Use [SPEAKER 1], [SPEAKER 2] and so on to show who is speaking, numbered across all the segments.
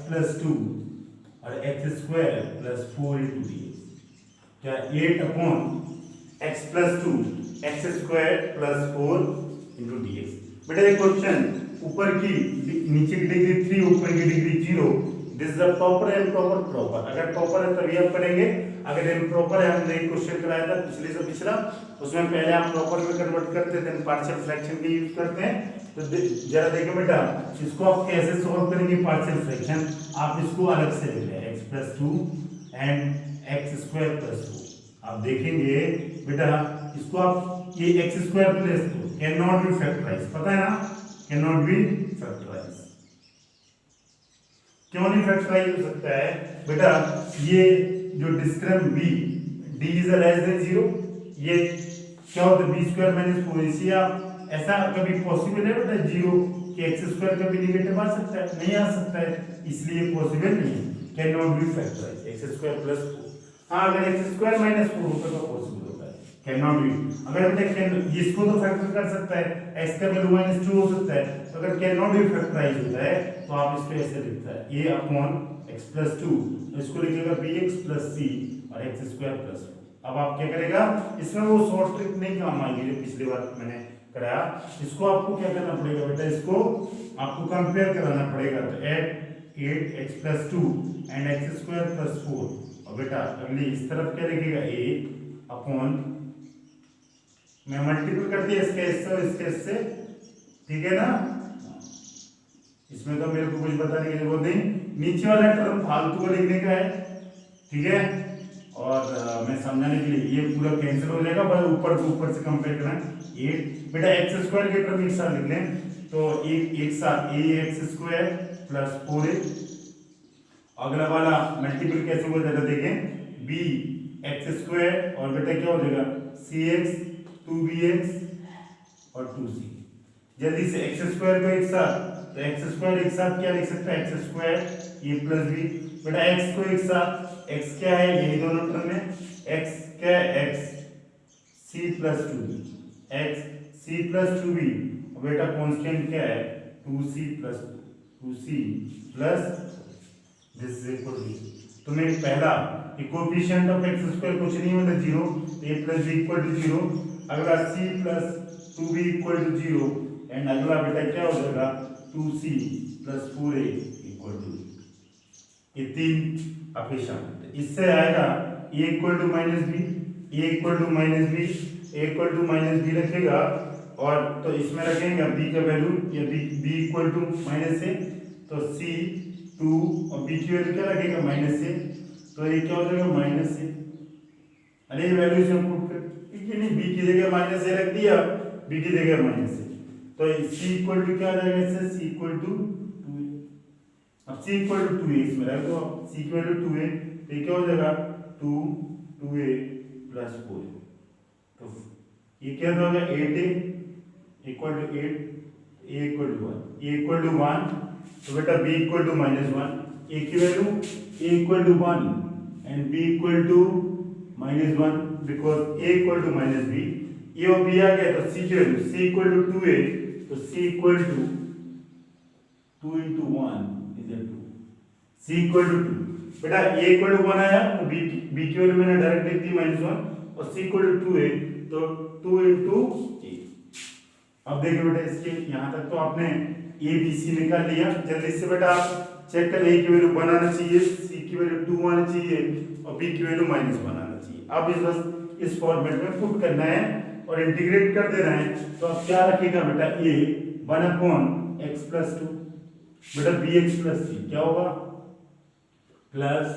[SPEAKER 1] Plus 2 और x square plus 4 into D x. क्या 8 upon x plus 2 x square plus 4 into D x. बेटा ये question ऊपर की नीचे की डिग्री 3 ऊपर की degree 0, this is proper and proper proper. अगर प्रॉपर है तभी आप करेंगे, अगर इम्प्रॉपर है, हमने एक क्वेश्चन कराया था पिछले से पिछला, उसमें पहले आप प्रॉपर में कन्वर्ट करते थे, पार्शियल फ्रैक्शन के यूज करते हैं। तो जरा देखिए बेटा, इसको आप कैसे सॉल्व करेंगे पार्शियल फ्रैक्शन। आप इसको अलग से लिख लें, x plus 2 and x square plus 2। आप देखेंगे बेटा इसको आप ये x square plus 2 can not be factorise, पता है ना, कैन नॉट बी फैक्टराइज। क्यों नहीं फैक्टराइज हो सकता है बेटा, ये जो डिस्क्रिम b d is less than 0, ये क्या होता है b स्क्वायर माइनस 4। इसी आप ऐसा कभी पॉसिबल है बेटा 0 कि एक्स स्क्वायर कभी नेगेटिव आ सकता है, नहीं आ सकता है, इसलिए पॉसिबल नहीं है, can not be factorise x square plus 4। हाँ अगर एक्स स्क्वायर माइनस 4 होता तो पॉसिबल होता है, कैन नॉट बी। अगर बेटा कैन इसको तो फैक्टर कर सकता है, x का वैल्यू माइनस 2 हो सकता है, तो अगर कैन नॉट बी फैक्टराइज होता है तो आप इसको ऐसे लिखता है a अपॉन x प्लस 2, इसको लिखिएगा bx प्लस c और एक्स स्क्वायर प्लस 4। अब आप क्या करेगा, इसमें वो शॉर्ट ट्रिक नहीं काम आएगी जो पिछली बार मैंने कराया। इसको आपको क्या करना पड़ेगा बेटा, इसको आपको कंपेयर कराना पड़ेगा। तो at 8x plus 2 and x square plus 4, और बेटा अगली इस तरफ क्या लिखेगा a अपॉन, मैं मल्टीपल कर दिया इसके इससे और इसके इससे, ठीक है ना, इसमें तो मेरे को कुछ बताने की जरूरत नहीं, नीचे वाला टर्म फालतू को लिखने का है, ठीक है। और मैं समझाने के लिए ये पूरा कैंसिल हो जाएगा, बस ऊपर से कंपेयर करना है। 8 बेटा एक्स स्क्वायर के टर्म एक साथ लिख लें, तो एक साथ a x square plus 4a, अगला वाला मल्टीपल कैसे हो जाएगा देखें, b एक्स स्क्वायर और बेटा क्या हो जाएगा cx 2bx और 2c। जल्दी से एक्स स्क्वायर को एक साथ, तो एक्स स्क्वायर एक साथ क्या लिख सकता है, x square a plus b। बेटा x को एक साथ, x क्या है यही दोनों टर्म है, x क्या है x c plus 2b, x c plus 2b, और बेटा कांस्टेंट क्या है 2c plus this is equal to, तो मैं पहला कोएफिशिएंट ऑफ एक्स स्क्वायर कुछ नहीं होता 0, तो a plus b equal to 0, अगला c plus 2b equal to 0, and अगला बेटा क्या हो जाएगा 2c plus 4a equal to, ये तीन ऑप्शन। इससे आएगा a equal to minus b, a equal to minus b, a equal to minus b रखेगा, और तो इसमें रखेंगे b का वैल्यू, या b इक्वल टू माइनस ए, तो c 2 और b की वैल्यू क्या रखेगा माइनस ए, तो ये क्या हो जाएगा माइनस ए। अरे ये वैल्यू से पुट कर नहीं, b की जगह माइनस ए रख दिया, b की जगह माइनस ए, तो c इक्वल टू क्या आ जाएगा इससे, c इक्वल टू 2a। अब c इक्वल टू 2a इसमें रख दो, c की वैल्यू 2a, तो ये क्या हो जाएगा 2a प्लस 4, तो ये क्या होगा 8a equal to 8, a equal to 1, a equal to 1, तो बेटा b equal to minus 1, a की value a equal to 1 and b equal to minus 1, because a equal to minus b, a और b आ गया, तो c की value c equal to 2a, तो c equal to 2 into 1 is a 2, c equal to 2, बेटा a equal to 1 आया, तो b की वैल्यू मैंने डायरेक्ट लिख दी माइनस 1, और c इक्वल टू 2a, तो 2 into a। अब देखिए बेटा इसके यहाँ तक तो आपने a b c निकाल लिया, जल्दी से बेटा आप चेक कर, a की वैल्यू 1 आना चाहिए, c की वैल्यू 2 आना चाहिए, और b की वैल्यू माइनस 1 आना चाहिए। अब इस बस इस फॉर्मेट में पुट करना है और इंटीग्रेट कर देना है, तो अब क्या रखेगा बेटा a 1 अपॉन x प्लस 2, बेटा bx प्लस c क्या होगा, प्लस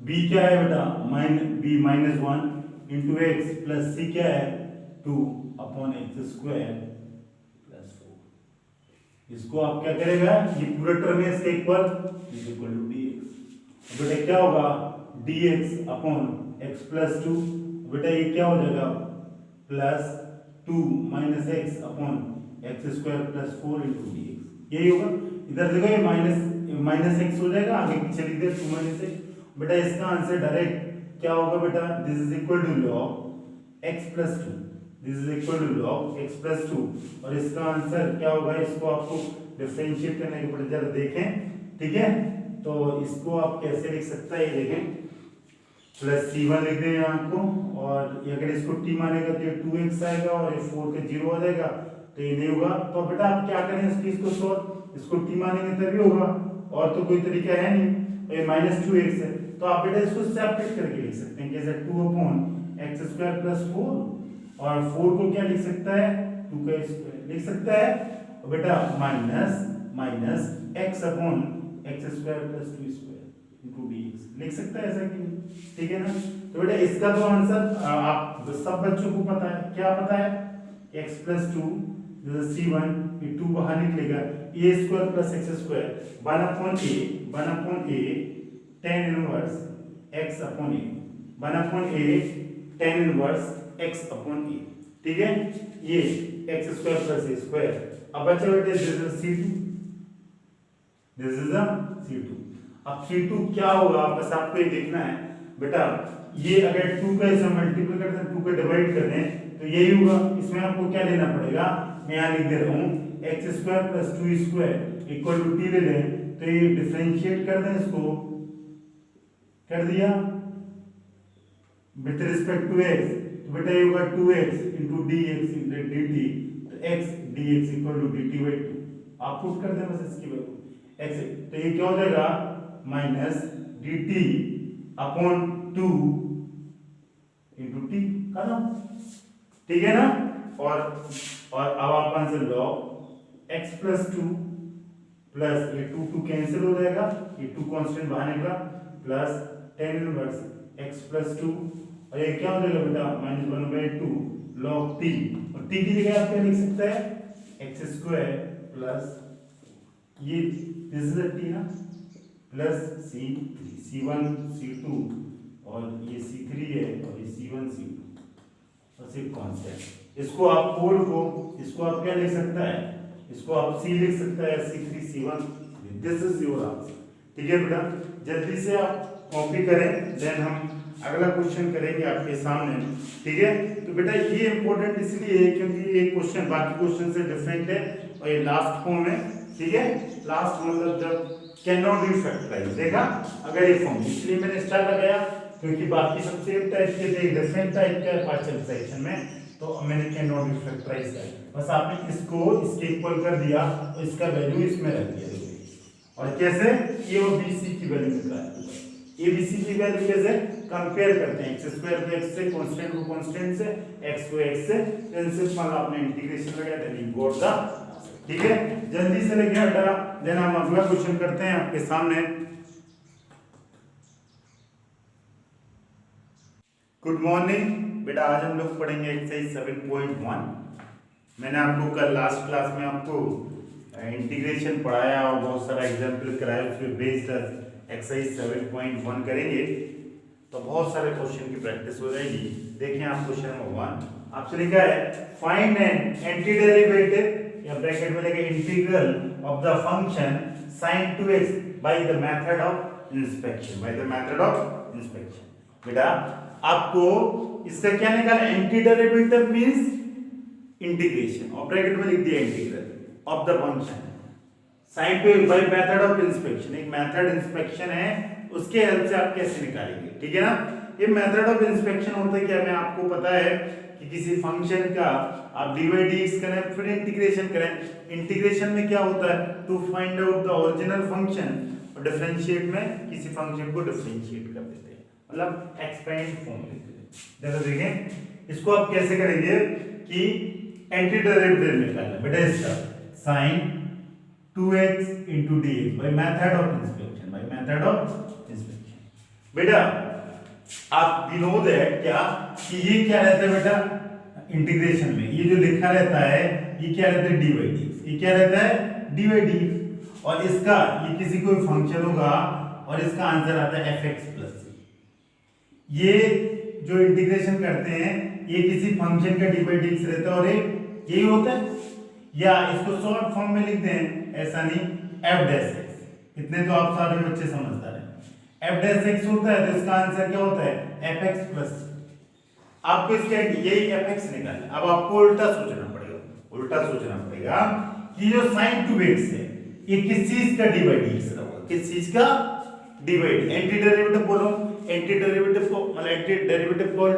[SPEAKER 1] b क्या है बेटा b minus 1 into x plus c क्या है 2 अपॉन एक्स स्क्वायर प्लस 4। इसको आप क्या करेगा, ये पूरा टर्म है इसके इक्वल टू dx, बेटा क्या होगा dx अपॉन x प्लस 2, बेटा ये क्या हो जाएगा plus 2 minus x upon x square plus 4 into dx, यही होगा। इधर देखो ये माइनस एक्स हो जाएगा, आगे पीछे लिख दे 2 माइनस एक्स, बेटा इसका आंसर डायरेक्ट क्या होगा बेटा, this is equal to log x plus 2, this is equal to log x plus 2, और इसका आंसर क्या होगा, इसको आपको डिफरेंशिएट करने के बाद जरा देखें, ठीक है। तो इसको आप कैसे लिख सकते हैं, ये देखें प्लस C1 लिख दें आपको, और अगर इसको t मानेगा तो ये 2x आएगा और ये 4 के 0 हो जाएगा, तो ये नहीं होगा। तो बेटा आप क्या करें इस चीज को सॉल्व, इसको t मानेंगे तभी होगा, और तो कोई तरीका है नहीं। तो ये -2x है, तो आप बेटा इसको सेपरेट करके लिख सकते हैं कैसे, 2/x² + 4, और 4 को क्या लिख सकता है, 2 का स्क्वायर लिख सकता है, और बेटा माइनस x/x² + 2² * dx लिख सकता है ऐसा कि, ठीक है ना। तो बेटा इसका तो आंसर आप सब बच्चों को पता है, क्या पता है, x + 2 जैसे C1 ये 2 बाहर निकलेगा, a² + x² 1/a tan inverse x/a 1/a tan inverse x/a, ठीक है, ये x² + a²। अब बच्चा बेटे this is C2, this is C2। अब C2 क्या होगा, बस आपको ये देखना है बेटा, ये अगर 2 का इसे मल्टीपल करते हैं, 2 का डिवाइड करते हैं, तो यही होगा। इसमें आपको क्या लेना पड़ेगा, मैं यहाँ लिख दे रहा हूँ x² + 2² = t ले लें, तो ये डिफरेंशिएट कर दें, इसको कर दिया विथ रिस्पेक्ट टू x, तो बेटा ये होगा 2x * dx * dt, तो x dx = dt/2 आप पुट कर दें बस इसकी वैल्यू x, तो ये क्या हो जाएगा -dt/2 * t, खत्म, ठीक है ना। और अब आप आंसर लो, x + 2 प्लस ये 2 कैंसिल हो जाएगा, ये 2 कांस्टेंट बाहर निकला, प्लस tan इनवर्स x + 2, और ये क्या हो जाएगा बेटा -1/2 log t, और t की जगह आप क्या लिख सकते हैं, x² प्लस ये दिस इज t ना, प्लस C1 C2, और ये C3 है, और ये C1 C2 और सिर्फ कांस्टेंट। इसको आप कोड को, इसको आप क्या लिख सकता है, इसको आप C लिख सकता है, C3 C1, this is your answer, ठीक है बेटा। जल्दी से आप कॉपी करें, देन हम अगला क्वेश्चन करेंगे आपके सामने, ठीक है। तो बेटा ये इंपॉर्टेंट इसलिए है क्योंकि ये क्वेश्चन बाकी क्वेश्चन से डिफरेंट है, और ये लास्ट फॉर्म है, ठीक है। लास्ट मतलब जब कैन नॉट बी फैक्टराइज, देखा अगर ये फॉर्म, इसलिए मैंने स्टार लगाया क्योंकि बाकी सब सेम टाइप के थे, डिफरेंट टाइप का पार्शियल फ्रैक्शन में, तो मैंने कैन नॉट बी फैक्टराइज किया। बस आपने इसको इसके इक्वल कर दिया और इसका वैल्यू इसमें रख दिया, और कैसे ए और बी सी की वैल्यू निकाल, ए बी सी की वैल्यू कैसे कंपेयर करते हैं, x² को x से, कांस्टेंट को कांस्टेंट से, x को x से, देन सिर्फ मान आपने इंटीग्रेशन लगाया, देन यू गॉट द, ठीक है। जल्दी से लेके हटा, देन हम अगला क्वेश्चन करते हैं आपके सामने। गुड मॉर्निंग बेटा, आज हम लोग पढ़ेंगे एक्सरसाइज 7.1। मैंने आपको कल लास्ट क्लास में आपको इंटीग्रेशन पढ़ाया और बहुत सारा एग्जाम्पल कराया, उस पर बेस्ड एक्सरसाइज 7.1 करेंगे, तो बहुत सारे क्वेश्चन की प्रैक्टिस हो जाएगी। देखें आप क्वेश्चन नंबर 1, आपसे लिखा है फाइंड एन एंटी डेरिवेटिव या ब्रैकेट में लिखा integral of the function sin 2x by the method of inspection, by the method of inspection. बेटा आपको इसका क्या निकालना, एंटी डेरिवेटिव मींस इंटीग्रेशन, और ब्रैकेट में लिख दिया integral of the function sin 2x by method of inspection, एक मेथड इंस्पेक्शन है, उसके हेल्प से आप कैसे निकालेंगे, ठीक है ना। ये मेथड ऑफ इंस्पेक्शन होता है क्या, मैं आपको पता है कि किसी फंक्शन का आप dy/dx करें, फिर इंटीग्रेशन करें। इंटीग्रेशन में क्या होता है, to find out the original function, और डिफरेंशिएट में किसी फंक्शन को डिफरेंशिएट कर देते हैं, मतलब एक्सपेंड फॉर्म लेते हैं। जैसे देखें इसको आप कैसे करेंगे कि एंटी डेरिवेटिव निकालना, बेटा इसका sin 2x into dx by method of inspection, by method of inspection। बेटा आप you know that क्या कि ये क्या रहता है बेटा इंटीग्रेशन में, ये जो लिखा रहता है ये क्या रहता है dy/dx, ये क्या रहता है dy/dx, और इसका ये किसी कोई फंक्शन होगा और इसका आंसर आता है fx प्लस। ये जो इंटीग्रेशन करते हैं ये किसी फंक्शन का dy/dx रहता है, और यही होता है, या इसको शॉर्ट फॉर्म में लिखते हैं, ऐसा नहीं f'(x), इतने तो आप सारे बच्चे समझदार हैं। f'(x) होता है तो इसका आंसर क्या होता है fx प्लस। आपको इसका यही fx निकालना। अब आपको उल्टा सोचना पड़ेगा कि जो sin 2x है ये किस चीज का dy/dx होगा, किस चीज का? डिवाइड। एंटी डेरिवेटिव बोलो, एंटी डेरिवेटिव को मतलब एंटी डेरिवेटिव को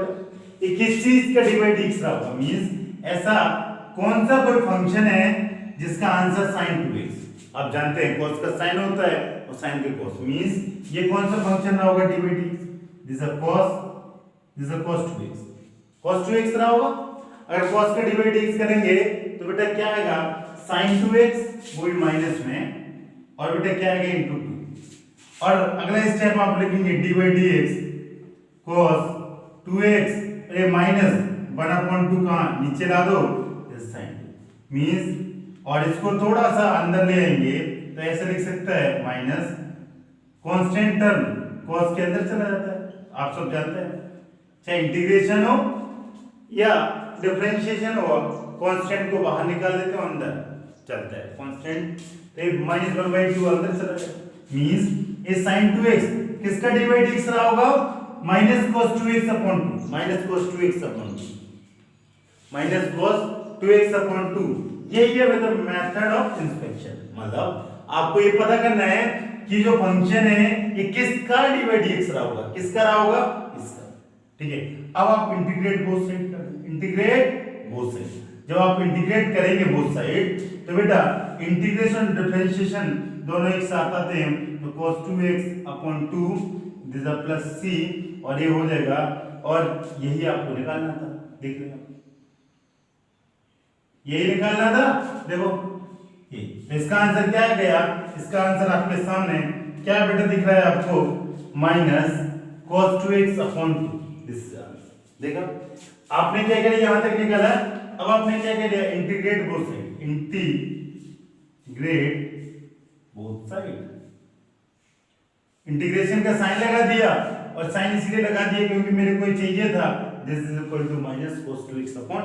[SPEAKER 1] ये किस चीज का डिवाइड x रहा होगा? मींस ऐसा कौन सा कोई फंक्शन है जिसका आंसर sin 2x। आप जानते हैं cos का sin होता है और sin का cos, मींस ये कौन सा फंक्शन रहा होगा divide x? This is cos 2x, cos 2x रहा होगा। अगर cos का डिवाइड x करेंगे तो बेटा क्या आएगा? sin 2x वो भी माइनस में, और बेटा क्या आएगा? इनटू 2। और अगला स्टेप आप लिखेंगे dy dx cos 2x, ये माइनस 1/2 कहां नीचे ला दो, sin 2 मींस, और इसको थोड़ा सा अंदर ले आएंगे तो ऐसे लिख सकता है माइनस कांस्टेंट टर्म cos के अंदर चला जाता है, आप सब जानते हैं। चाहे इंटीग्रेशन हो या डिफरेंशिएशन हो, कांस्टेंट को बाहर निकाल देते हो, अंदर चलता है कांस्टेंट, तो माइनस 1/2 अंदर चला जाए, मींस ये sin 2x किसका डिवाइड x रहा होगा? माइनस cos 2x अपॉन 2, माइनस cos 2x अपॉन 2, माइनस cos 2x अपॉन 2। यही है मतलब मेथड ऑफ इंस्पेक्शन। मतलब आपको ये पता करना है कि जो फंक्शन है ये किसका डिवाइड x रहा होगा, किसका रहा होगा? इसका। ठीक है, अब आप इंटीग्रेट बोथ साइड कर दें, इंटीग्रेट बोथ साइड। जब आप इंटीग्रेट करेंगे बोथ साइड तो बेटा इंटीग्रेशन डिफरेंशिएशन दोनों एक साथ आते हैं, तो cos 2x अपॉन 2 दिस प्लस c, और ये हो जाएगा, और यही आपको निकालना था। देख लेना, यही निकालना था। देखो ये तो इसका आंसर क्या गया? इसका आंसर आपके सामने क्या बेटा दिख रहा है आपको? माइनस cos 2x अपॉन 2, दिस आंसर। देखा आपने क्या किया? यहां तक निकाला। अब आपने क्या किया? Integrate both side, integrate both side. Integration का साइन लगा दिया, और साइन इसलिए लगा दिया क्योंकि मेरे को चाहिए था this is equal to minus cos 2x upon,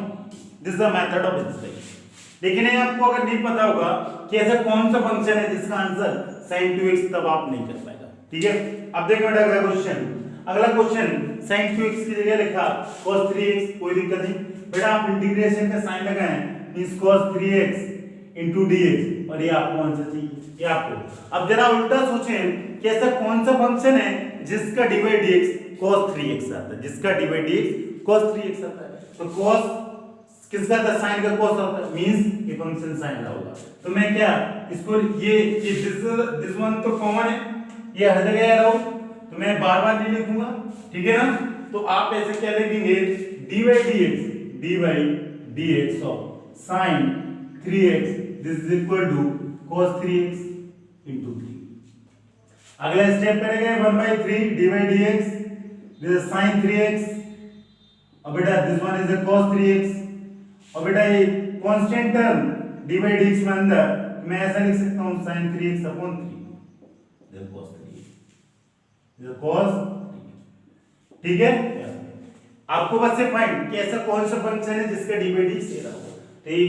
[SPEAKER 1] this is the method of inspection. लेकिन ये आपको अगर नहीं पता होगा कि ऐसा कौन सा फंक्शन है जिसका आंसर sin 2x, तब आप नहीं कर पाएगा। ठीक है, अब देखो बेटा अगला क्वेश्चन। अगला क्वेश्चन sin 2x की जगह लिखा cos 3x, कोई दिक्कत नहीं बेटा। आप इंटीग्रेशन का साइन लगाएं, means cos 3x into dx, और ये आपको आंसर चाहिए, ये आपको। अब जरा उल्टा सोचें कि ऐसा कौन सा फंक्शन है जिसका डिवाइड dx cos 3x आता है, जिसका डिवाइड dx cos 3x आता है। तो cos किसका था? sin का cos आता है, मींस ये फंक्शन sin का होगा। तो मैं क्या इसको ये दिस वन तो कॉमन है, ये हर जगह आ रहा हूं, तो मैं बार बार नहीं लिखूंगा। ठीक है ना? तो आप ऐसे क्या लिखेंगे? dy dx of sin 3x this is equal to cos 3x into 3। अगला स्टेप करेंगे 1/3 dy dx, this is sin 3x, और बेटा this one is cos 3x, और बेटा ये कांस्टेंट टर्म dy dx में अंदर मैं ऐसा लिख सकता हूं sin 3x upon 3, this cos 3x, this cos 3x। ठीक है, आपको बस ये फाइंड कि ऐसा कौन सा फंक्शन है जिसका dy dx ये रहा होगा। तो ये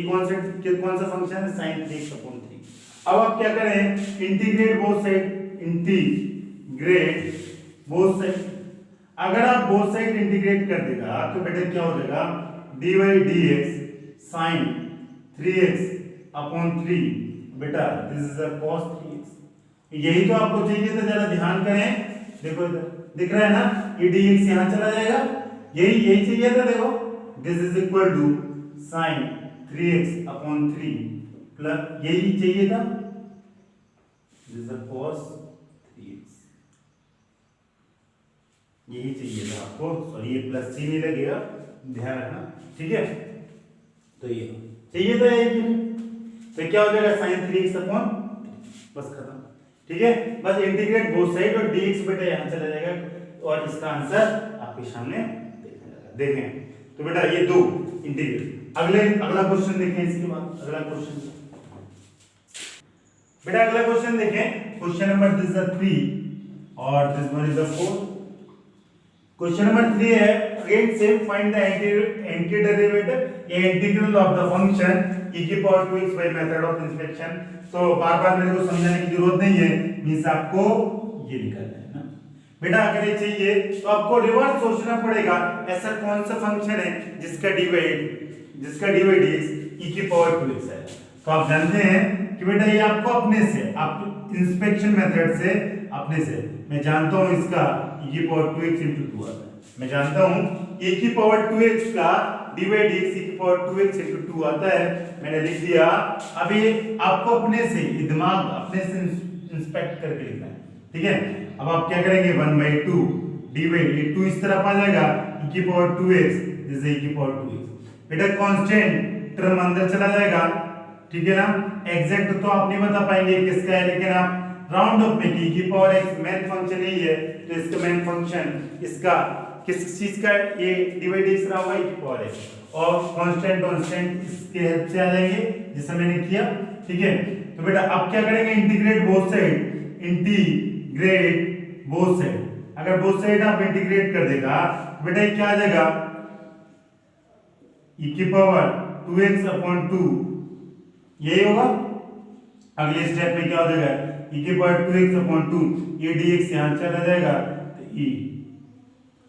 [SPEAKER 1] कौन सा फंक्शन है? sin 3x upon 3। अब आप क्या करें? Integrate both side, integrate both side. अगर आप बोथ साइड इंटीग्रेट कर देगा तो बेटा क्या हो जाएगा? dy dx sin 3x upon 3, बेटा this is a cos 3x। यही तो आपको चाहिए था, जरा ध्यान करें। देखो इधर दिख रहा है ना, ये dx यहां चला जाएगा, यही चाहिए था। देखो this is equal to sin 3x upon 3 plus, यही चाहिए था, दिस इज cos 3x, यही चाहिए था आपको। सॉरी ये प्लस सी नहीं लगेगा, ध्यान रखना। ठीक है, तो ये चाहिए था यही, तो क्या हो जाएगा? sin 3x अपॉन, बस खत्म। ठीक है, बस इंटीग्रेट बोथ साइड, और dx बेटा यहां चला जाएगा, और इसका आंसर आपके सामने देखें। तो बेटा ये दो इंटीग्रेट। अगला क्वेश्चन देखें, इसके बाद अगला क्वेश्चन बेटा, अगला क्वेश्चन देखें। क्वेश्चन नंबर दिस इज 3 और this one is 4। Question number 3 है, again same, find the antiderivative या integral of the function e की power 2x by method of inspection. तो बार बार मेरे को समझाने की जरूरत नहीं है, मींस आपको ये निकालना है ना बेटा। अगर ये चाहिए तो आपको रिवर्स सोचना पड़ेगा, ऐसा कौन सा फंक्शन है जिसका डिवाइड dx e की पावर 2x है। तो आप जानते हैं कि बेटा ये आपको अपने से, आप इंस्पेक्शन मेथड से अपने से, मैं जानता हूं इसका e की पावर 2x into 2 आता है, मैं जानता हूं e की पावर 2x का d by dx e की पावर 2x into 2 आता है, मैंने लिख दिया। अब ये आपको अपने से, ये दिमाग अपने से इंस्पेक्ट करके लिखना है, ठीक है। अब आप क्या करेंगे, 1/2 d by 2 इस तरफ आ जाएगा, e की पावर 2x जैसे e की पावर 2x, बेटा कांस्टेंट टर्म अंदर चला जाएगा, ठीक है ना। एग्जैक्ट तो आप नहीं बता पाएंगे किसका है, लेकिन आप राउंड ऑफ में e की पावर x मेन फंक्शन यही है, तो इसका मेन फंक्शन इसका किस चीज का, ये d by dx रहा होगा e की पावर x, और कांस्टेंट इसके हेल्प से आ जाएंगे जैसे मैंने किया, ठीक है। तो बेटा अब क्या करेंगे, integrate both side, integrate both side. अगर बोथ साइड आप इंटीग्रेट कर देगा बेटा ये क्या आ जाएगा, e की पावर 2x अपॉन 2, यही होगा। अगले स्टेप में क्या हो जाएगा, e की पावर 2x अपॉन 2, ये dx यहां चला जाएगा, तो e,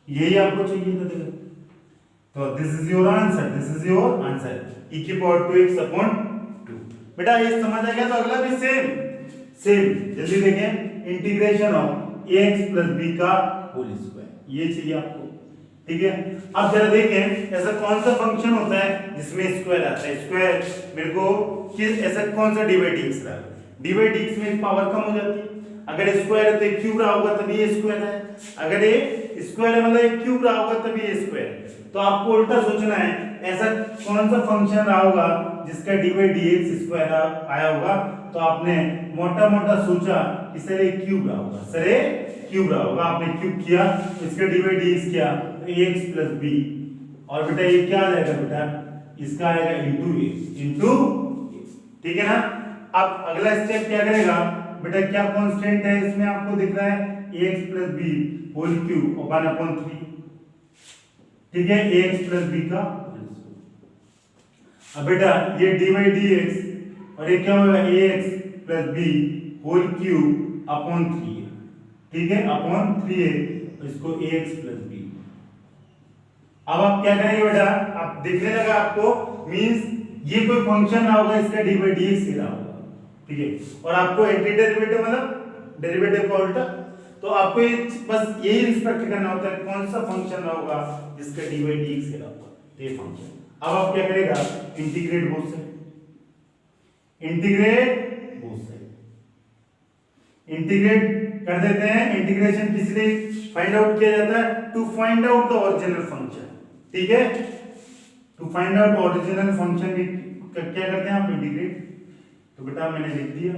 [SPEAKER 1] यही आपको चाहिए था देखो। तो this is your answer, this is your answer, e की पावर 2x अपॉन 2। बेटा ये समझ आ गया, तो अगला भी सेम जल्दी देखें, integration of ax plus b का होल स्क्वायर, ये चाहिए आपको, ठीक है। अब जरा देखें ऐसा कौन सा फंक्शन होता है जिसमें स्क्वायर आता है, स्क्वायर मेरे को किस, ऐसा कौन सा डी बाई डी एक्स रहा है, डी बाई डी एक्स में पावर कम हो जाती है, अगर स्क्वायर है तो क्यूब रहा होगा तभी ये स्क्वायर है, अगर ये स्क्वायर है मतलब क्यूब रहा होगा तभी ये स्क्वायर है। तो आपको उल्टा सोचना है, ऐसा कौन सा फंक्शन रहा होगा जिसका D by D x square आया होगा, तो आपने मोटा सोचा कि सर ये क्यूब रहा होगा, सर ये क्यूब रहा होगा, आपने क्यूब किया तो इसका डी बाई डी एक्स किया तो ax प्लस बी, और बेटा ये क्या आ जाएगा बेटा, इसका आएगा इंटू a, ठीक है ना। अब अगला स्टेप क्या करेगा बेटा, क्या कांस्टेंट है इसमें आपको दिख रहा है, ax plus b whole cube और 1/3, ठीक है, ax प्लस बी का। अब बेटा ये डी बाई डी एक्स और ये क्या होगा, ax plus b whole cube upon 3, ठीक है, अपॉन 3 इसको ax प्लस बी। अब आप क्या करेंगे बेटा, आप दिखने लगा आपको, मींस ये कोई फंक्शन रहा होगा इसका डी बाई डी एक्स ही रहा होगा, ठीक है, और आपको एंटी डेरिवेटिव मतलब डेरिवेटिव का उल्टा, तो आपको ये बस यही रिस्पेक्ट करना होता है कौन सा फंक्शन रहा होगा जिसका डी बाई डी एक्स ही रहा होगा, तो ये फंक्शन। अब आप क्या करेगा, integrate both side, integrate both side, integrate कर देते हैं। इंटीग्रेशन किस लिए फाइंड आउट किया जाता है, to find out the original function, ठीक है, to find out original function भी क्या करते हैं आप, इंटीग्रेट। तो बेटा मैंने लिख दिया,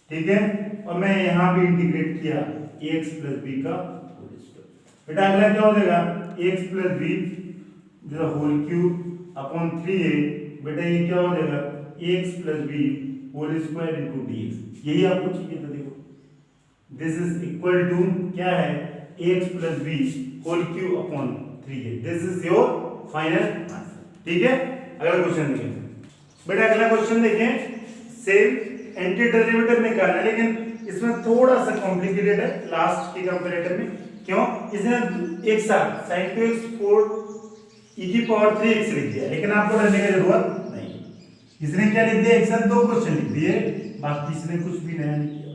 [SPEAKER 1] ठीक है, और मैं यहां भी इंटीग्रेट किया ax प्लस बी का होल स्क्वायर। बेटा अगला क्या हो जाएगा, ax plus b whole cube upon 3a, बेटा ये क्या हो जाएगा, ax plus b whole square into dx, यही आपको चाहिए था। देखो दिस इज इक्वल टू क्या है, ax plus b whole cube upon 3a, this is your final answer, ठीक है। अगला क्वेश्चन देखें बेटा, अगला क्वेश्चन देखें, सेम एंटी डेरिवेटिव निकालना है, लेकिन इसमें थोड़ा सा कॉम्प्लिकेटेड है लास्ट के कंपैरेटिव में। क्यों, इसने एक साथ sin 2x 4 e की पावर 3x लिख दिया, लेकिन आपको डरने की जरूरत नहीं, इसने क्या लिख दिया, एक साथ दो क्वेश्चन लिख दिए, बाकी इसने कुछ भी नया नहीं किया,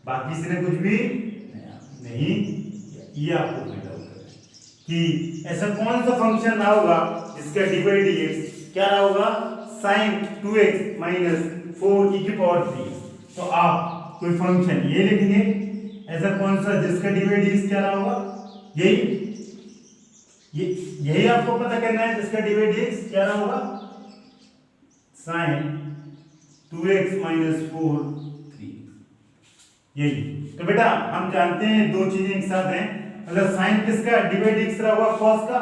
[SPEAKER 1] बाकी इसने कुछ भी नया नहीं किया। ये आपको फाइंड आउट करना है कि ऐसा कौन सा फंक्शन रहा होगा जिसका डी बाई डी एक्स क्या रहा होगा, sin 2x माइनस 4 e की पावर 3। तो आप कोई फंक्शन ये लिखेंगे, ऐसा कौन सा जिसका डी बाई डी एक्स क्या रहा होगा, यही आपको पता करना है, जिसका डी बाई डी एक्स क्या रहा होगा, sin 2x माइनस 4 3, यही। तो बेटा हम जानते हैं दो चीजें एक साथ हैं, मतलब sin किसका, डी बाई डी एक्स रहा होगा cos का,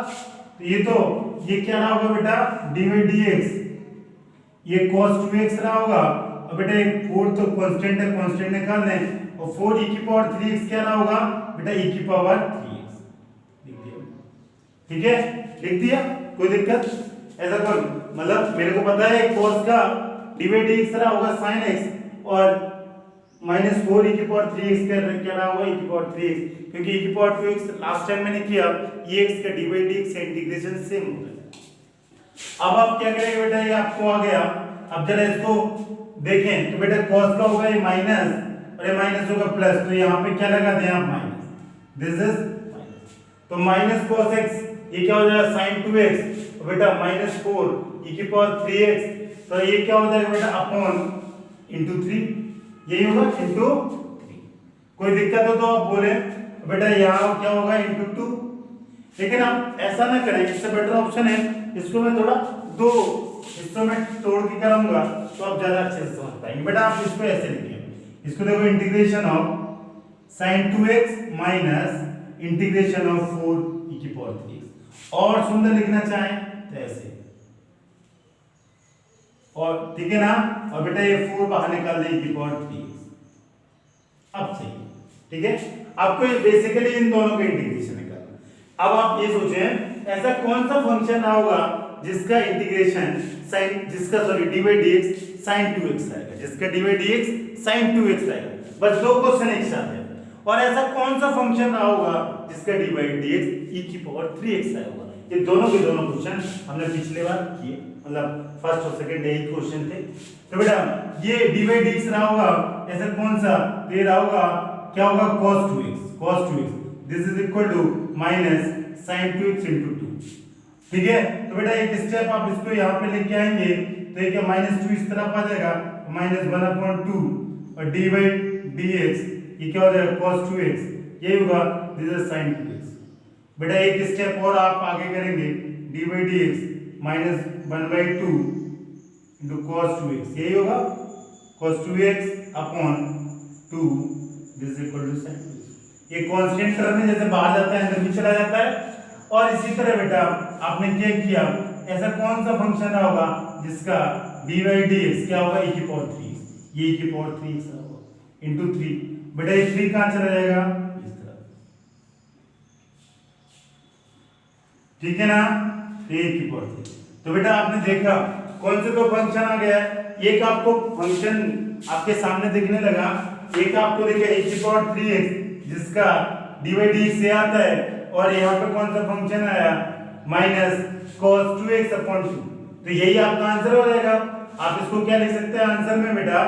[SPEAKER 1] तो ये क्या रहा होगा बेटा, डी बाई डी एक्स, ये cos 2x रहा होगा, और बेटा एक 4 तो कांस्टेंट है, कांस्टेंट निकाल दें, और 4 e की पावर 3x क्या रहा होगा बेटा, e की पावर 3x लिख दिया, ठीक है, लिख दिया, कोई दिक्कत ऐसा कौन, मतलब मेरे को पता है cos का डी बाई डी एक्स रहा होगा sin x, और माइनस 4 e की पावर 3x क्या रहा होगा, e की पावर 3x, क्योंकि e की पावर 2x लास्ट टाइम मैंने किया, ex का D by D x integration same होगा। अब आप क्या करेंगे बेटा, ये आपको आ गया, अब जरा इसको देखें तो बेटा cos का होगा ये माइनस और ये माइनस होगा प्लस, तो यहाँ पे क्या लगा दें आप माइनस, दिस इज माइनस, तो माइनस cos x ये क्या हो जाएगा sin 2x, तो बेटा माइनस 4 e की पावर 3x, तो ये क्या हो जाएगा बेटा अपॉन इंटू 3, यही होगा इंटू 3। कोई दिक्कत हो तो आप बोले बेटा यहाँ क्या होगा इंटू 2, लेकिन आप ऐसा ना करें, इससे बेटर ऑप्शन है इसको मैं थोड़ा दो हिस्सों में तोड़ के कराऊंगा तो आप ज्यादा अच्छे से समझ पाएंगे। बेटा आप इसको ऐसे लिखिए, इसको देखो integration of sin 2x minus integration of 4 e की पावर 3x, और सुंदर लिखना चाहें तो ऐसे, और ठीक है ना, और बेटा ये 4 बाहर निकाल दें e की पावर 3x, अब सही, ठीक है। आपको ये बेसिकली इन दोनों का इंटीग्रेशन निकालना। अब आप ये सोचें ऐसा कौन सा फंक्शन होगा जिसका इंटीग्रेशन जिसका dy dx sin 2x आएगा, जिसका dy dx sin 2x आएगा, बस दो क्वेश्चन एक साथ है। और ऐसा कौन सा फंक्शन होगा जिसका dy dx e की पावर 3x आएगा। ये दोनों के दोनों क्वेश्चन हमने पिछले बार किए, मतलब फर्स्ट और सेकंड यही क्वेश्चन थे। तो बेटा ये dy dx रहा होगा ऐसा कौन सा, तो ये रहा होगा क्या होगा cos 2x, this is equal to minus sin 2x into 2, ठीक है। तो बेटा एक स्टेप आप इसको यहाँ पे लेके आएंगे तो ये क्या माइनस 2 इस तरफ आ जाएगा, माइनस 1/2 और dy dx ये क्या हो जाएगा cos 2x, ये होगा दिस इज sin 2x। बेटा एक स्टेप और आप आगे करेंगे, dy dx minus 1/2 into cos 2x, यही होगा cos 2x अपॉन 2 this is equal to sin 2x। ये कांस्टेंट टर्म में जैसे बाहर जाता है अंदर भी चला जाता है। और इसी तरह बेटा आपने क्या किया, ऐसा कौन सा फंक्शन होगा जिसका dy dx क्या होगा e की पावर 3, ये e की पावर 3 होगा into 3, बेटा ये 3 कहां चला जाएगा इस तरफ, ठीक है ना, तो e की पावर 3। तो बेटा आपने देखा कौन से दो फंक्शन आ गया, एक आपको फंक्शन आपके सामने दिखने लगा, एक आपको देखिए e की पावर 3x जिसका dy dx से आता है, और यहाँ पे कौन सा फंक्शन आया माइनस cos 2x अपॉन 2, तो यही आपका आंसर हो जाएगा। आप इसको क्या लिख सकते हैं आंसर में बेटा,